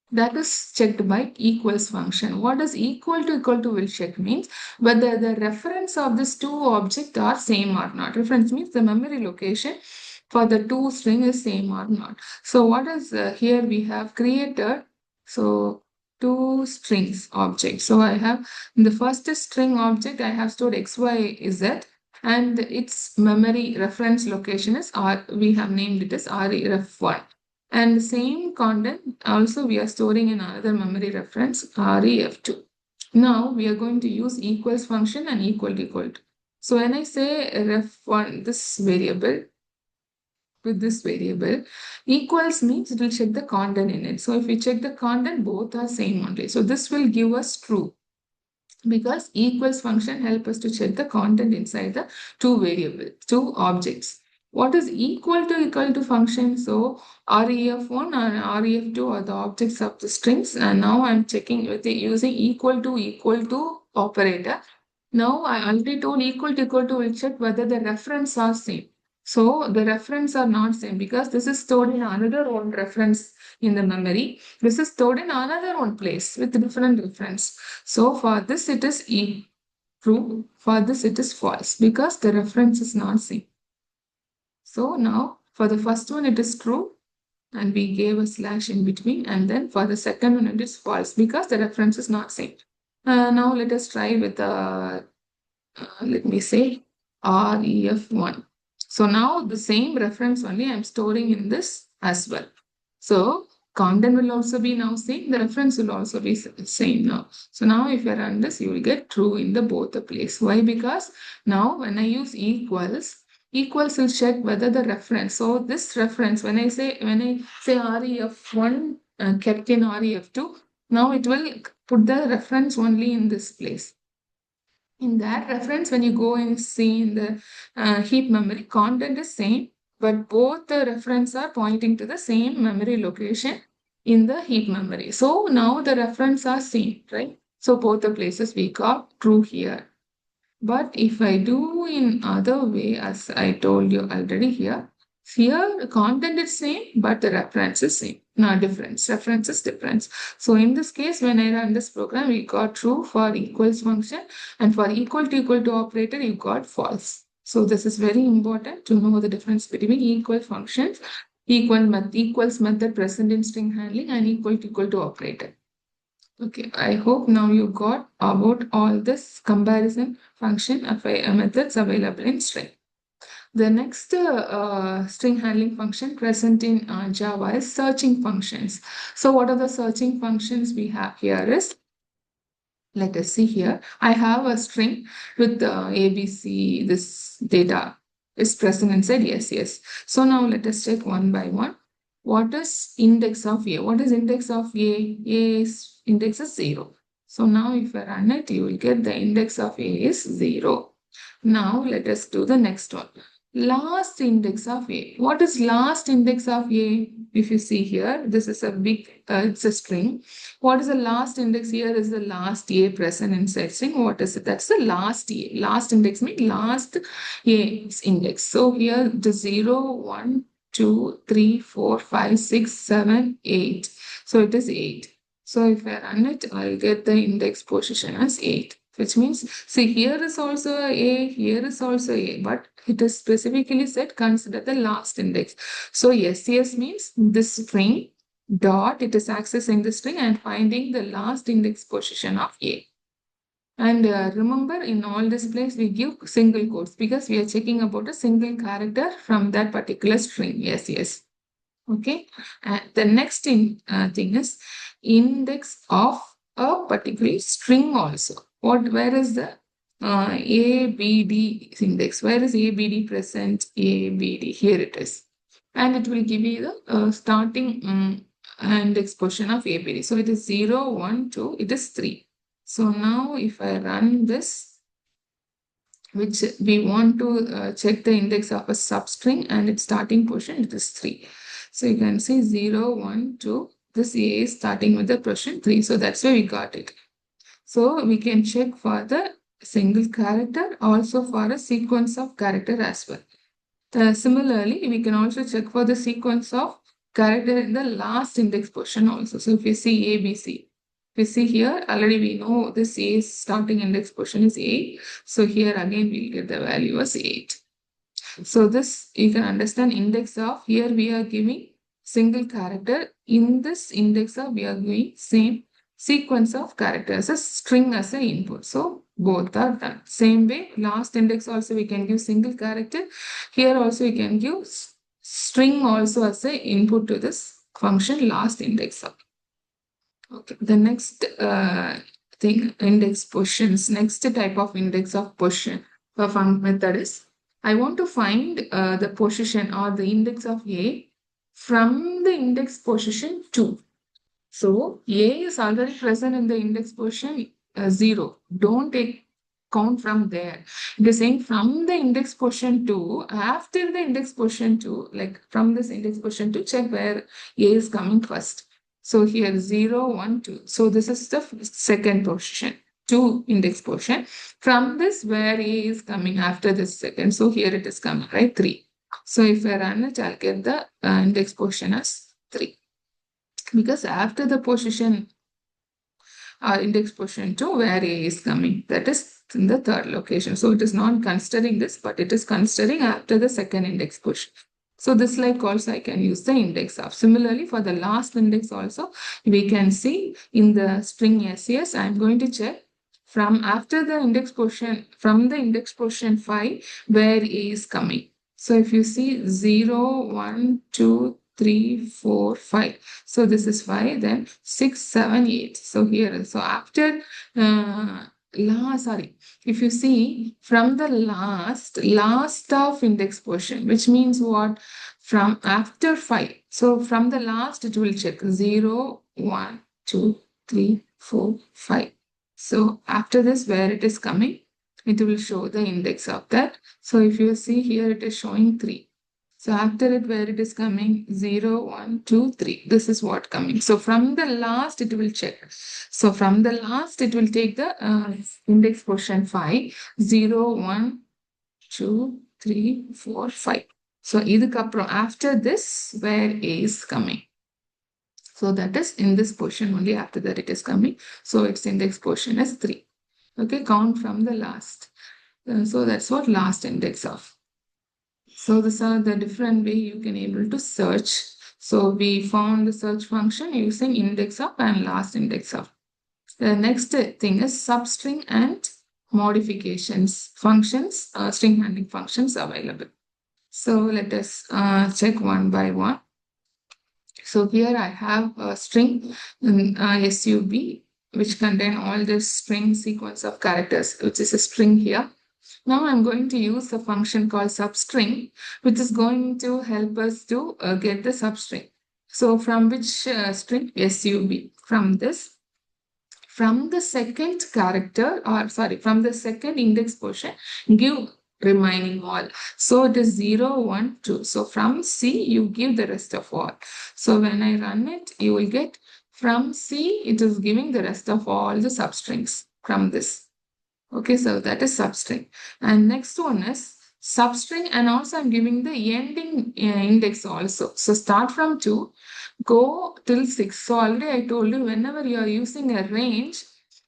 That is checked by equals function. What does equal to will check means, whether the reference of these two objects are same or not. Reference means the memory location for the two string is same or not. So what is here we have created, so two strings object. So I have in the first string object, I have stored x, y, z, and its memory reference location is R. We have named it as ref1. And the same content also we are storing in another memory reference ref2. Now we are going to use equals function and equal to. So when I say ref1, this variable with this variable, equals means it will check the content in it. So if we check the content, both are same only. So this will give us true, because equals function help us to check the content inside the two variables, two objects. What is equal to function? So ref1 and ref2 are the objects of the strings, and now I'm checking with using equal to operator. Now I already told equal to will check whether the reference are same. So the reference are not same, because this is stored in another one reference in the memory. This is stored in another one place with different reference. So for this it is true, for this it is false, because the reference is not same. So now for the first one it is true, and we gave a slash in between, and then for the second one it is false, because the reference is not same. Now let us try with let me say ref1. So now the same reference only I'm storing in this as well. So content will also be now same, the reference will also be same now. So now if you're on this, you will get true in the both the place. Why? Because now when I use equals will check whether the reference. So this reference, when I say ref1 kept in ref2, now it will put the reference only in this place. In that reference, when you go and see in the heap memory, content is same, but both the reference are pointing to the same memory location in the heap memory. So now the reference are same, right? So both the places we got true here. But if I do in other way, as I told you already here the content is same, but the reference is same. No difference. Reference is difference. So in this case, when I run this program, we got true for equals function, and for equal to operator, you got false. So this is very important to know the difference between equal functions, equals method present in string handling, and equal to operator. Okay, I hope now you got about all this comparison function methods available in string. The next string handling function present in Java is searching functions. So what are the searching functions we have here is, let us see here. I have a string with ABC, this data is present inside. Yes, yes. So now let us check one by one. What is index of A? What is index of A? A is index is 0. So now if I run it, you will get the index of A is 0. Now let us do the next one. Last index of A. What is last index of A? If you see here, this is a big, it's a string. What is the last index here? Is the last A present inside string. What is it? That's the last A. Last index means last A index. So here the 0, 1, 2, 3, 4, 5, 6, 7, 8. So it is 8. So if I run it, I'll get the index position as 8. Which means, see, here is also A, here is also A, but it is specifically said consider the last index. So SCS means this string dot, it is accessing the string and finding the last index position of A. And remember, in all this place, we give single quotes because we are checking about a single character from that particular string. Yes, yes. Okay. And the next thing is index of a particular string also. Where is the ABD index? Where is ABD present? ABD, here it is. And it will give you the starting index position of ABD. So it is 0, 1, 2, it is 3. So now if I run this, which we want to check the index of a substring and its starting position, it is 3. So you can see 0, 1, 2. This A is starting with the position 3. So that's why we got it. So we can check for the single character, also for a sequence of character as well. Similarly, we can also check for the sequence of character in the last index position also. So if you see A, B, C, if you see here, already we know this A starting index position is 8. So here again, we'll get the value as 8. So this, you can understand index of, here we are giving single character. In this index of, we are giving same sequence of characters, a string as an input. So both are done. Same way, last index also we can give single character. Here also we can give string also as an input to this function last index of. Okay, the next thing, index positions. Next type of index of position method is, I want to find the position or the index of A from the index position 2. So A is already present in the index position 0. Don't take count from there. It is saying from the index position 2, after the index position 2, like from this index position 2, check where A is coming first. So here 0, 1, 2. So this is the second position, 2 index position. From this where A is coming after this second. So here it is coming, right? 3. So if I run it, I'll get the index position as 3. Because after the position, index position 2, where A is coming, that is in the third location. So it is not considering this, but it is considering after the second index position. So this like also I can use the index of. Similarly, for the last index also, we can see in the string SES, I'm going to check from after the index position, from the index position 5, where A is coming. So if you see 0, 1, 2, 3, 4, 5. So this is 5, then 6, 7, 8. So here, so after sorry, if you see from the last of index portion, which means what? From after 5. So from the last, it will check 0, 1, 2, 3, 4, 5. So after this, where it is coming, it will show the index of that. So if you see here, it is showing 3. So after it, where it is coming, 0, 1, 2, 3. This is what coming. So from the last, it will check. So from the last, it will take the index portion 5, 0, 1, 2, 3, 4, 5. So இதுக்கப்புறம் after this, where A is coming. So that is in this portion only, after that it is coming. So its index portion is 3. Okay, count from the last. So that's what last index of. So these are the different way you can able to search. So we found the search function using index of and last index of. The next thing is substring and modifications functions, string handling functions available. So let us check one by one. So here I have a string sub, which contain all this string sequence of characters, which is a string here. Now I'm going to use a function called substring, which is going to help us to get the substring. So from which string? Sub. From this, from the second character, or sorry, from the second index portion, give remaining all. So it is 0, 1, 2. So from C, you give the rest of all. So when I run it, you will get from C, it is giving the rest of all the substrings from this. Okay, so that is substring. And next one is substring, and also I'm giving the ending index also. So start from 2, go till 6. So already I told you, whenever you are using a range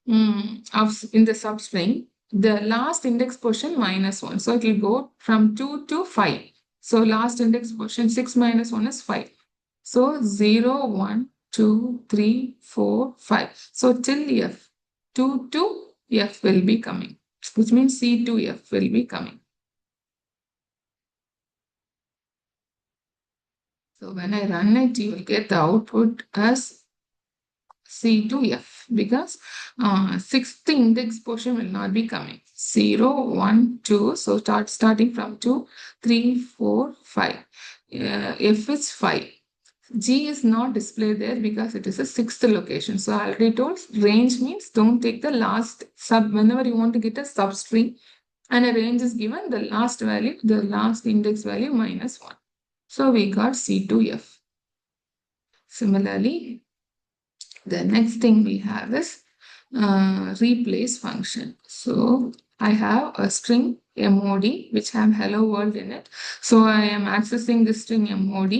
of in the substring, the last index portion -1. So it will go from 2 to 5. So last index portion 6 minus 1 is 5. So 0, 1, 2, 3, 4, 5. So till F, 2 to F will be coming, which means C to F will be coming. So when I run it, you will get the output as C to F, because sixth index portion will not be coming. 0, 1, 2. So starting from 2, 3, 4, 5. F is 5. G is not displayed there because it is a sixth location. So I already told, range means don't take the last sub. Whenever you want to get a substring and a range is given, the last value, the last index value -1. So we got C to F. Similarly, the next thing we have is replace function. So I have a string mod which have hello world in it. So I am accessing the string mod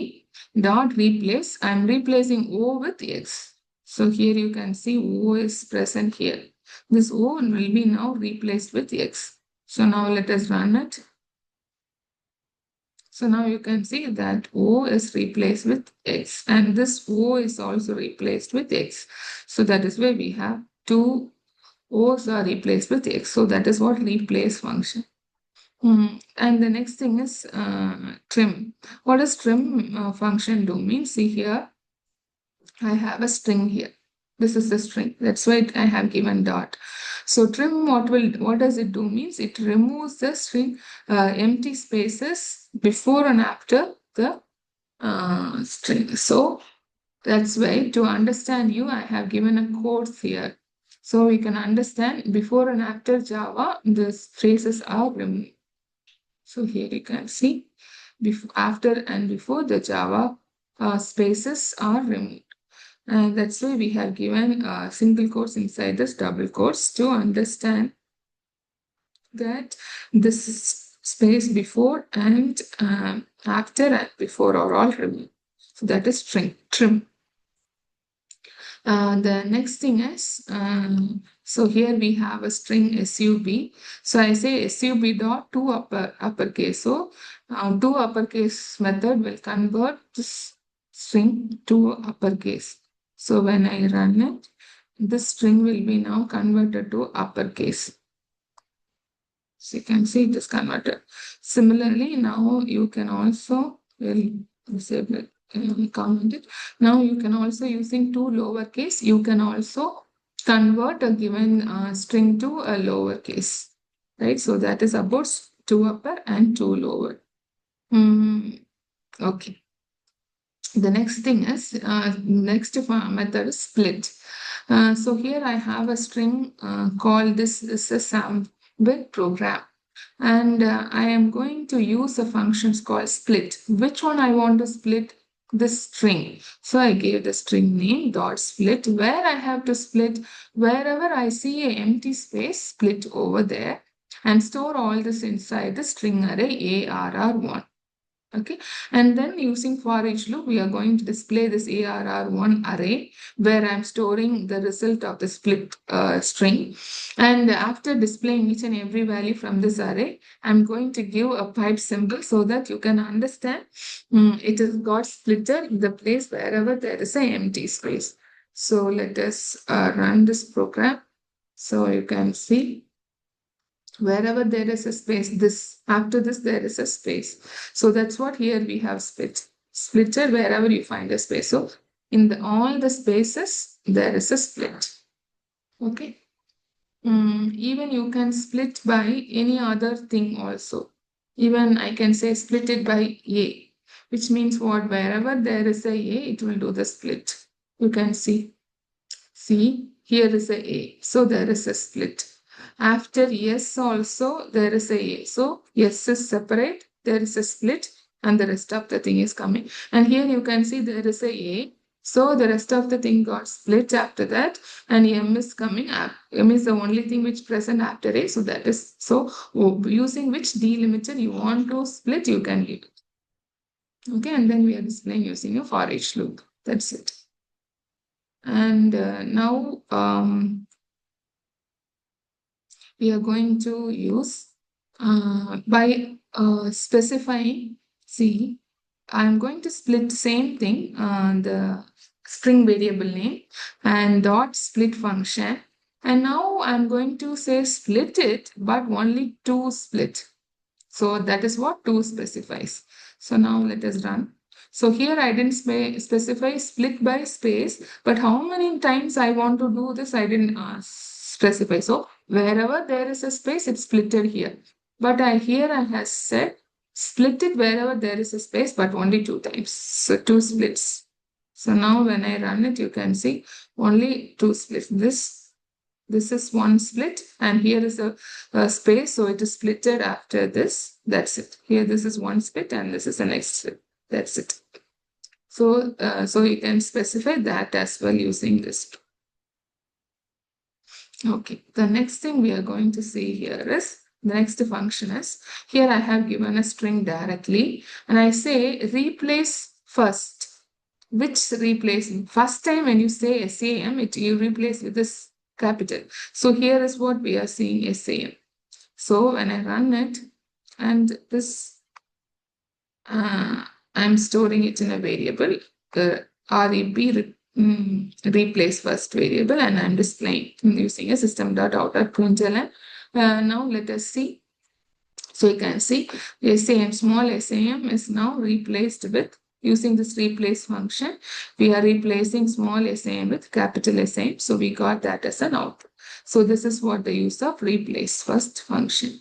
dot replace. I'm replacing O with X. So here you can see O is present here. This O will be now replaced with X. So now let us run it. So now you can see that O is replaced with X, and this O is also replaced with X. So that is why we have two O's are replaced with X. So that is what replace function. And the next thing is trim. What does trim function do? Means, see here, I have a string here. This is the string. That's why I have given dot. So trim, what does it do? Means it removes the string empty spaces before and after the string. So that's why, to understand you, I have given a course here. So we can understand before and after Java, the traces are removed. So here you can see before, after and before the Java spaces are removed. And that's why we have given a single quotes inside this double quotes to understand that this space before and after and before are all removed. So that is trim. The next thing is, so here we have a string sub. So I say sub dot to uppercase. So to uppercase method will convert this string to uppercase. So when I run it, this string will be now converted to uppercase. So you can see it is converted. Similarly, now you can also disable it. comment it. Now you can also using two lowercase, you can also convert a given string to a lowercase, right? So that is about two upper and two lower. Okay. The next thing is, next method is split. So here I have a string called this is a sample program. And I am going to use a function called split. Which one I want to split? This string. So I gave the string name dot split, where I have to split wherever I see a empty space, split over there and store all this inside the string array ARR1. Okay, and then using for each loop, we are going to display this ARR1 array where I'm storing the result of the split string. And after displaying each and every value from this array, I'm going to give a pipe symbol so that you can understand it has got splitter in the place wherever there is an empty space. So let us run this program so you can see wherever there is a space, this after this there is a space. So that's what here we have splitter wherever you find a space. So in all the spaces there is a split. Okay. Even you can split by any other thing also. Even I can say split it by a, which means what, wherever there is a, it will do the split. You can see here is a, so there is a split. After yes also there is a. So yes is separate, there is a split, and the rest of the thing is coming. And here you can see there is a. So the rest of the thing got split after that, and M is coming up. M is the only thing which present after A. So that is so using which delimiter you want to split, you can give it. Okay, and then we are displaying using a for each loop. That's it. And now we are going to use by specifying, see, I'm going to split same thing, the string variable name and dot split function. And now I'm going to say split it, but only two split. So that is what two specifies. So now let us run. So here I didn't specify split by space, but how many times I want to do this, I didn't specify. So wherever there is a space, it's splitted here. But here I have said split it wherever there is a space, but only two times. So two splits. So now when I run it, you can see only two splits. This is one split, and here is a space, so it is splitted after this. That's it. Here this is one split, and this is the next split. That's it. So, so you can specify that as well using this. Okay, the next thing we are going to see here is the next function is here I have given a string directly, and I say replace first. Which replace? First time when you say SAM, you replace with this capital. So here is what we are seeing SAM. So when I run it, and this I'm storing it in a variable, REP replace first variable, and I'm displaying using a system.out.println. Now let us see. So you can see SAM, small SAM is now replaced with, using this replace function, we are replacing small SAM with capital SAM. So we got that as an output. So this is what the use of replace first function.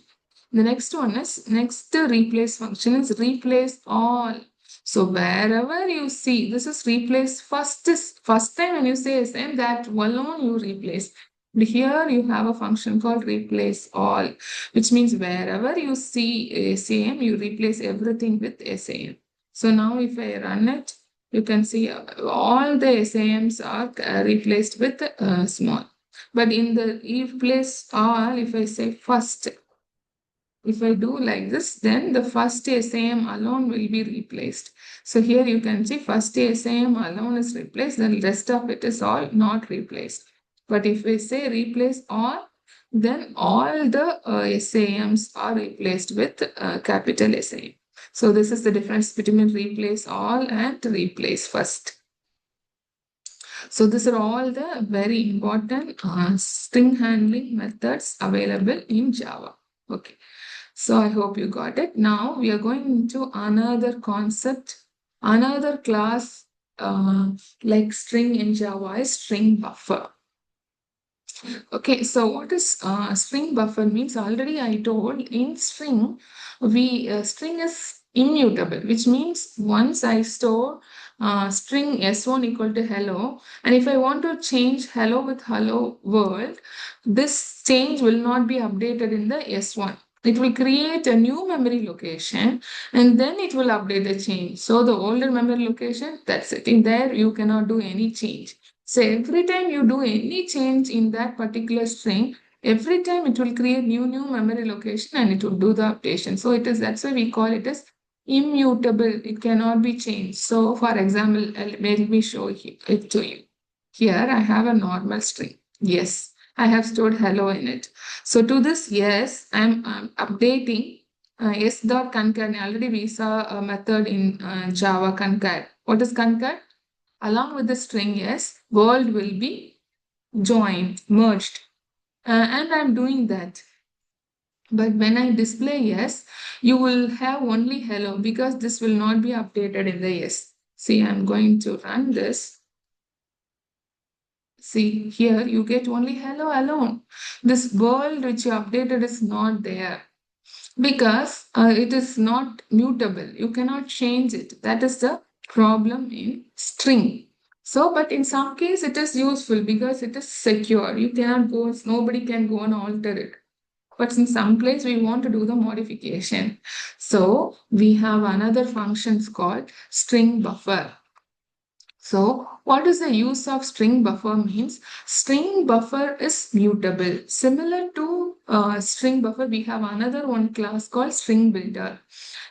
The next one is, next replace function is replace all. So wherever you see, this is replace first time when you say SAM, that alone you replace. Here you have a function called replace all, which means wherever you see SAM, you replace everything with SAM. So now if I run it, you can see all the SAMs are replaced with small. But in the replace all, if I say first, if I do like this, then the first SAM alone will be replaced. So here you can see first SAM alone is replaced, the rest of it is all not replaced. But if we say replace all, then all the SAMs are replaced with capital SAM. So this is the difference between replace all and replace first. So these are all the very important string handling methods available in Java. Okay. So I hope you got it. Now we are going into another concept Another class like string in Java is string buffer. Okay, so what is string buffer means? Already I told in string, we string is immutable, which means once I store string s1 equal to hello, and if I want to change hello with hello world, this change will not be updated in the s1. It will create a new memory location and then it will update the change. So the older memory location, that's it. In there, you cannot do any change. So every time you do any change in that particular string, every time it will create new memory location and it will do the updation. So it is that's why we call it as immutable. It cannot be changed. So for example, let me show it to you. Here I have a normal string. Yes, I have stored hello in it. So to this yes, I'm updating s dot concat. Already we saw a method in Java concat. What is concat? Along with the string yes, world will be joined, merged. And I'm doing that. But when I display yes, you will have only hello because this will not be updated in the yes. See, I'm going to run this. See, here you get only hello alone. This world which you updated is not there because it is not mutable. You cannot change it. That is the problem in string. So, but in some case it is useful because it is secure. You cannot go, nobody can go and alter it. But in some place we want to do the modification. So we have another functions called string buffer. So, what is the use of string buffer means? String buffer is mutable. Similar to string buffer, we have another one class called string builder.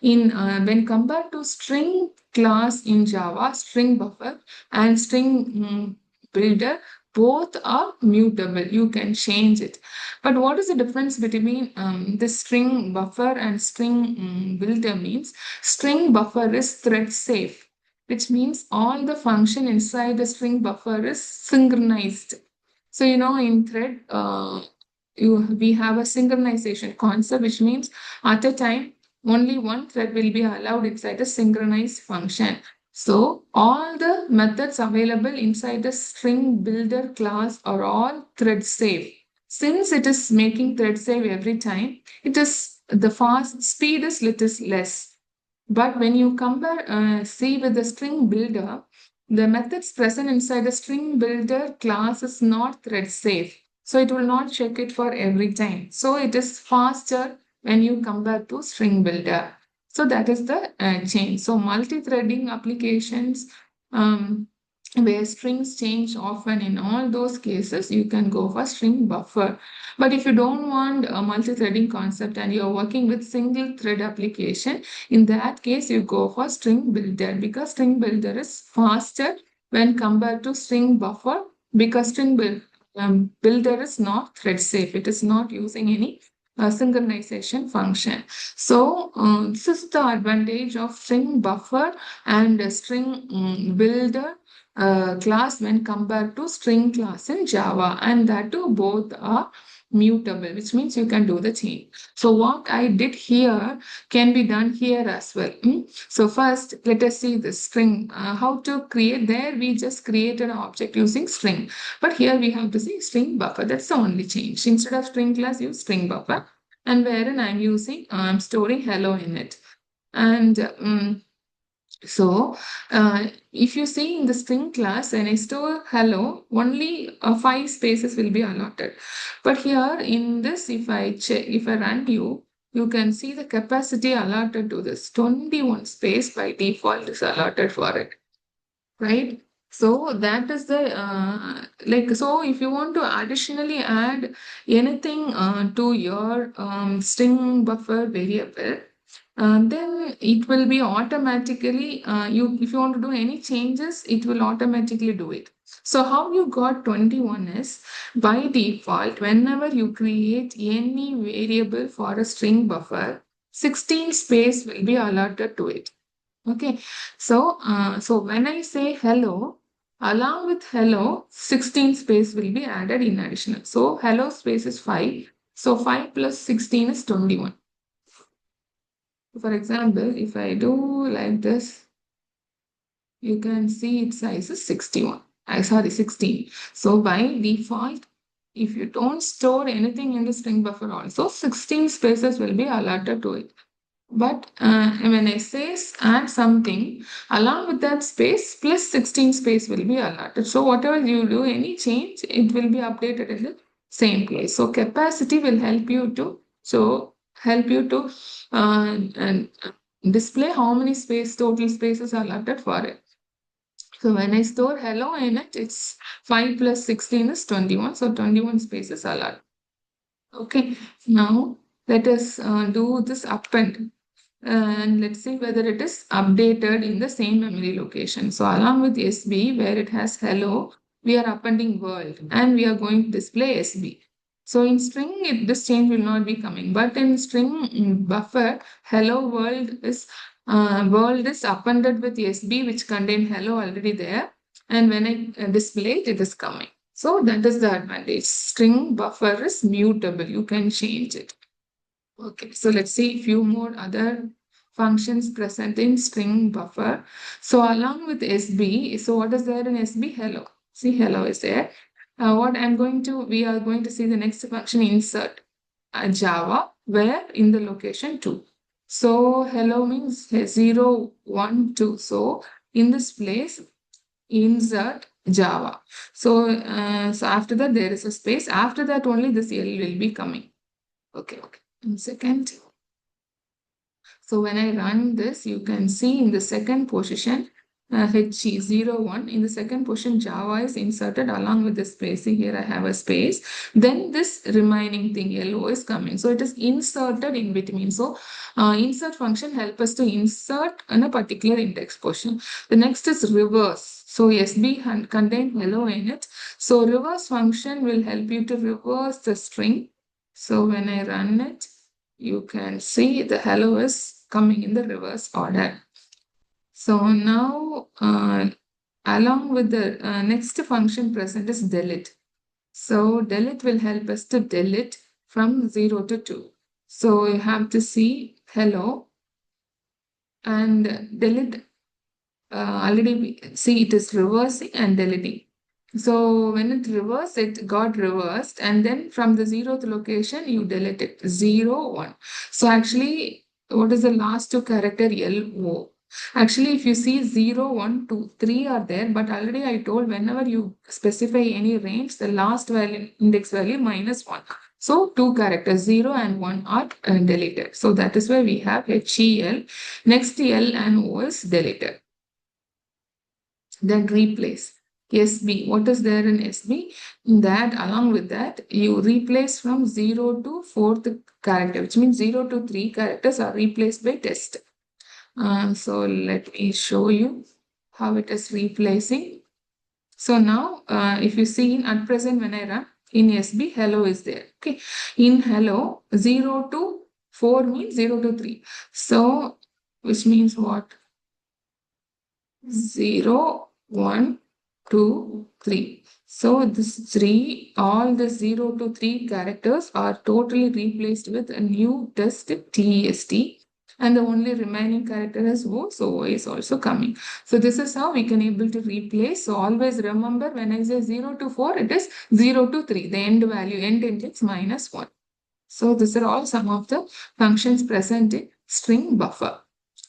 In when compared to string class in Java, string buffer and string builder both are mutable. You can change it. But what is the difference between the string buffer and string builder means? String buffer is thread safe, which means all the function inside the string buffer is synchronized. So, in thread, we have a synchronization concept, which means at a time, only one thread will be allowed inside the synchronized function. So, all the methods available inside the string builder class are all thread safe. Since it is making thread safe every time, it is the fast speed is little less. But when you compare C with the string builder, the methods present inside the string builder class is not thread safe. So it will not check it for every time. So it is faster when you compare to string builder. So that is the change. So multi-threading applications um, where strings change often, in all those cases, you can go for string buffer. But if you don't want a multi-threading concept and you're working with single thread application, in that case, you go for string builder because string builder is faster when compared to string buffer because builder is not thread safe. It is not using any synchronization function. So this is the advantage of string buffer and string builder class when compared to string class in Java, and that too both are mutable, which means you can do the change. So what I did here can be done here as well. So first, let us see the string. How to create there? We just created an object using string. But here we have to see string buffer. That's the only change. Instead of string class, use string buffer. And wherein I'm storing hello in it. And if you see in the string class, when I store hello, only 5 spaces will be allotted. But here in this, if I run you can see the capacity allotted to this 21 space by default is allotted for it, right? So that is the so if you want to additionally add anything to your string buffer variable, then it will be automatically you if you want to do any changes, it will automatically do it. So how you got 21 is by default, whenever you create any variable for a string buffer, 16 space will be allotted to it. Okay, so when I say hello, along with hello, 16 space will be added in additional. So hello space is 5. So 5 plus 16 is 21. For example, if I do like this, you can see its size is 61. I sorry, 16. So by default, if you don't store anything in the string buffer also, 16 spaces will be allotted to it. But when I say add something, along with that space, plus 16 space will be allotted. So whatever you do, any change, it will be updated in the same place. So capacity will help you to and display how many total spaces are allotted for it. So when I store hello in it, it's 5 plus 16 is 21. So 21 spaces are allotted. Okay, now let us do this append and let's see whether it is updated in the same memory location. So along with SB where it has hello, we are appending world and we are going to display SB. So in string, this change will not be coming, but in string buffer, hello world is appended with SB which contain hello already there. And when I display it, it is coming. So that is the advantage. String buffer is mutable. You can change it. Okay, so let's see a few more other functions present in string buffer. So along with SB, so what is there in SB? Hello. See, hello is there. We are going to see the next function insert Java, where in the location 2. So hello means 0, 1, 2. So in this place, insert Java. So after that, there is a space. After that, only this L will be coming. Okay. 1 second. So when I run this, you can see in the second position, HE01, in the second position, Java is inserted along with the space. See, here I have a space. Then this remaining thing, LO, is coming. So it is inserted in between. So insert function help us to insert in a particular index position. The next is reverse. So SB contain hello in it. So reverse function will help you to reverse the string. So when I run it, you can see the hello is coming in the reverse order. So now, along with the next function present is delete. So delete will help us to delete from 0 to 2. So you have to see hello and delete. Already see it is reversing and deleting. So when it reversed, it got reversed, and then from the 0th location, you delete it 0, 1. So actually, what is the last two character? LO. Actually, if you see 0, 1, 2, 3 are there, but already I told whenever you specify any range, the last value, index value minus 1. So two characters 0 and 1 are deleted. So that is why we have HEL. Next L and O is deleted. Then replace. SB. What is there in SB? That along with that, you replace from 0 to 4th character, which means 0 to 3 characters are replaced by test. So let me show you how it is replacing. So now, if you see at present when I run in SB, hello is there. Okay. In hello, 0 to 4 means 0 to 3. So, which means what? 0, 1, 2, 3. So this 3, all the 0 to 3 characters are totally replaced with a new test TEST. And the only remaining character is O, so O is also coming. So this is how we can able to replace. So always remember when I say 0 to 4, it is 0 to 3. The end value, end index minus 1. So these are all some of the functions present in string buffer.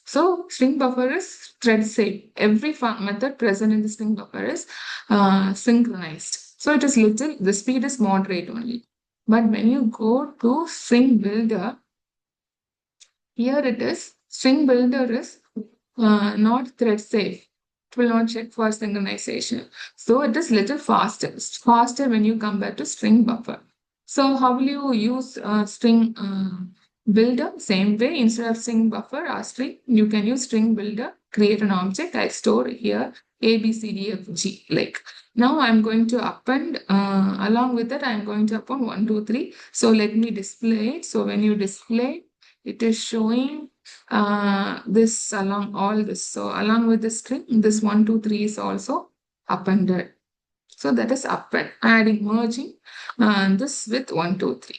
So string buffer is thread safe. Every method present in the string buffer is synchronized. So it is little, the speed is moderate only. But when you go to string builder, here it is, string builder is not thread safe. It will not check for synchronization. So it is little faster. It's faster when you compare to string buffer. So how will you use string builder? Same way, instead of string buffer or string, you can use string builder, create an object. I store here A, B, C, D, F, G. Like now I'm going to append, along with that, I'm going to append 1, 2, 3. So let me display it. So when you display, it is showing this along all this. So along with the string, this 1, 2, 3 is also appended. So that is append, adding, merging this with 1, 2, 3.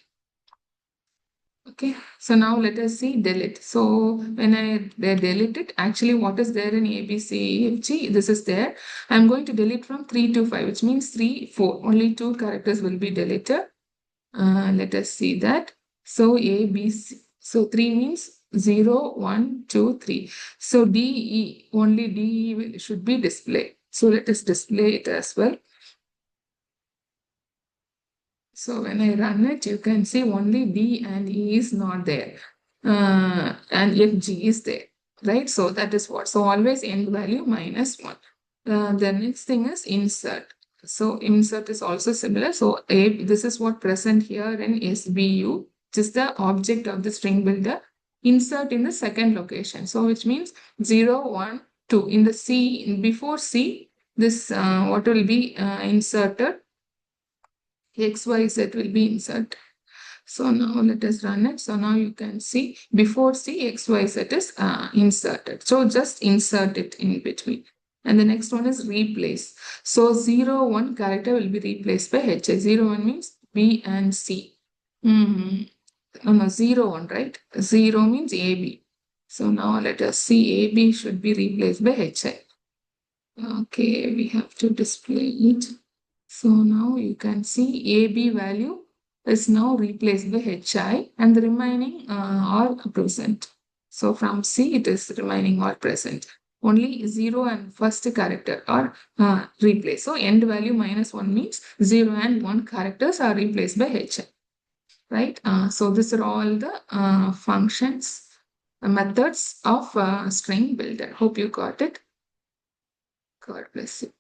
Okay, so now let us see delete. So when I delete it, actually what is there in A, B, C, E, F, G, this is there. I'm going to delete from 3 to 5, which means 3, 4. Only 2 characters will be deleted. Let us see that. So A, B, C. So 3 means 0, 1, 2, 3. So D, E, only D E should be displayed. So let us display it as well. So when I run it, you can see only D and E is not there. And yet G is there, right? So that is what. So always end value minus 1. The next thing is insert. So insert is also similar. So this is what present here in SBU, which is the object of the string builder. Insert in the second location. So which means 0, 1, 2. In the C, before C, this what will be inserted? XYZ will be inserted. So now let us run it. So now you can see before C, XYZ is inserted. So just insert it in between. And the next one is replace. So 0, 1 character will be replaced by HI. 0, 1 means B and C. No, no, 0, 1, right? 0 means AB. So now let us see AB should be replaced by HI. Okay, we have to display it. So now you can see AB value is now replaced by HI and the remaining are present. So from C it is remaining or present. Only 0 and first character are replaced. So end value minus 1 means 0 and 1 characters are replaced by HI. Right? So these are all the functions, methods of string builder. Hope you got it. God bless you.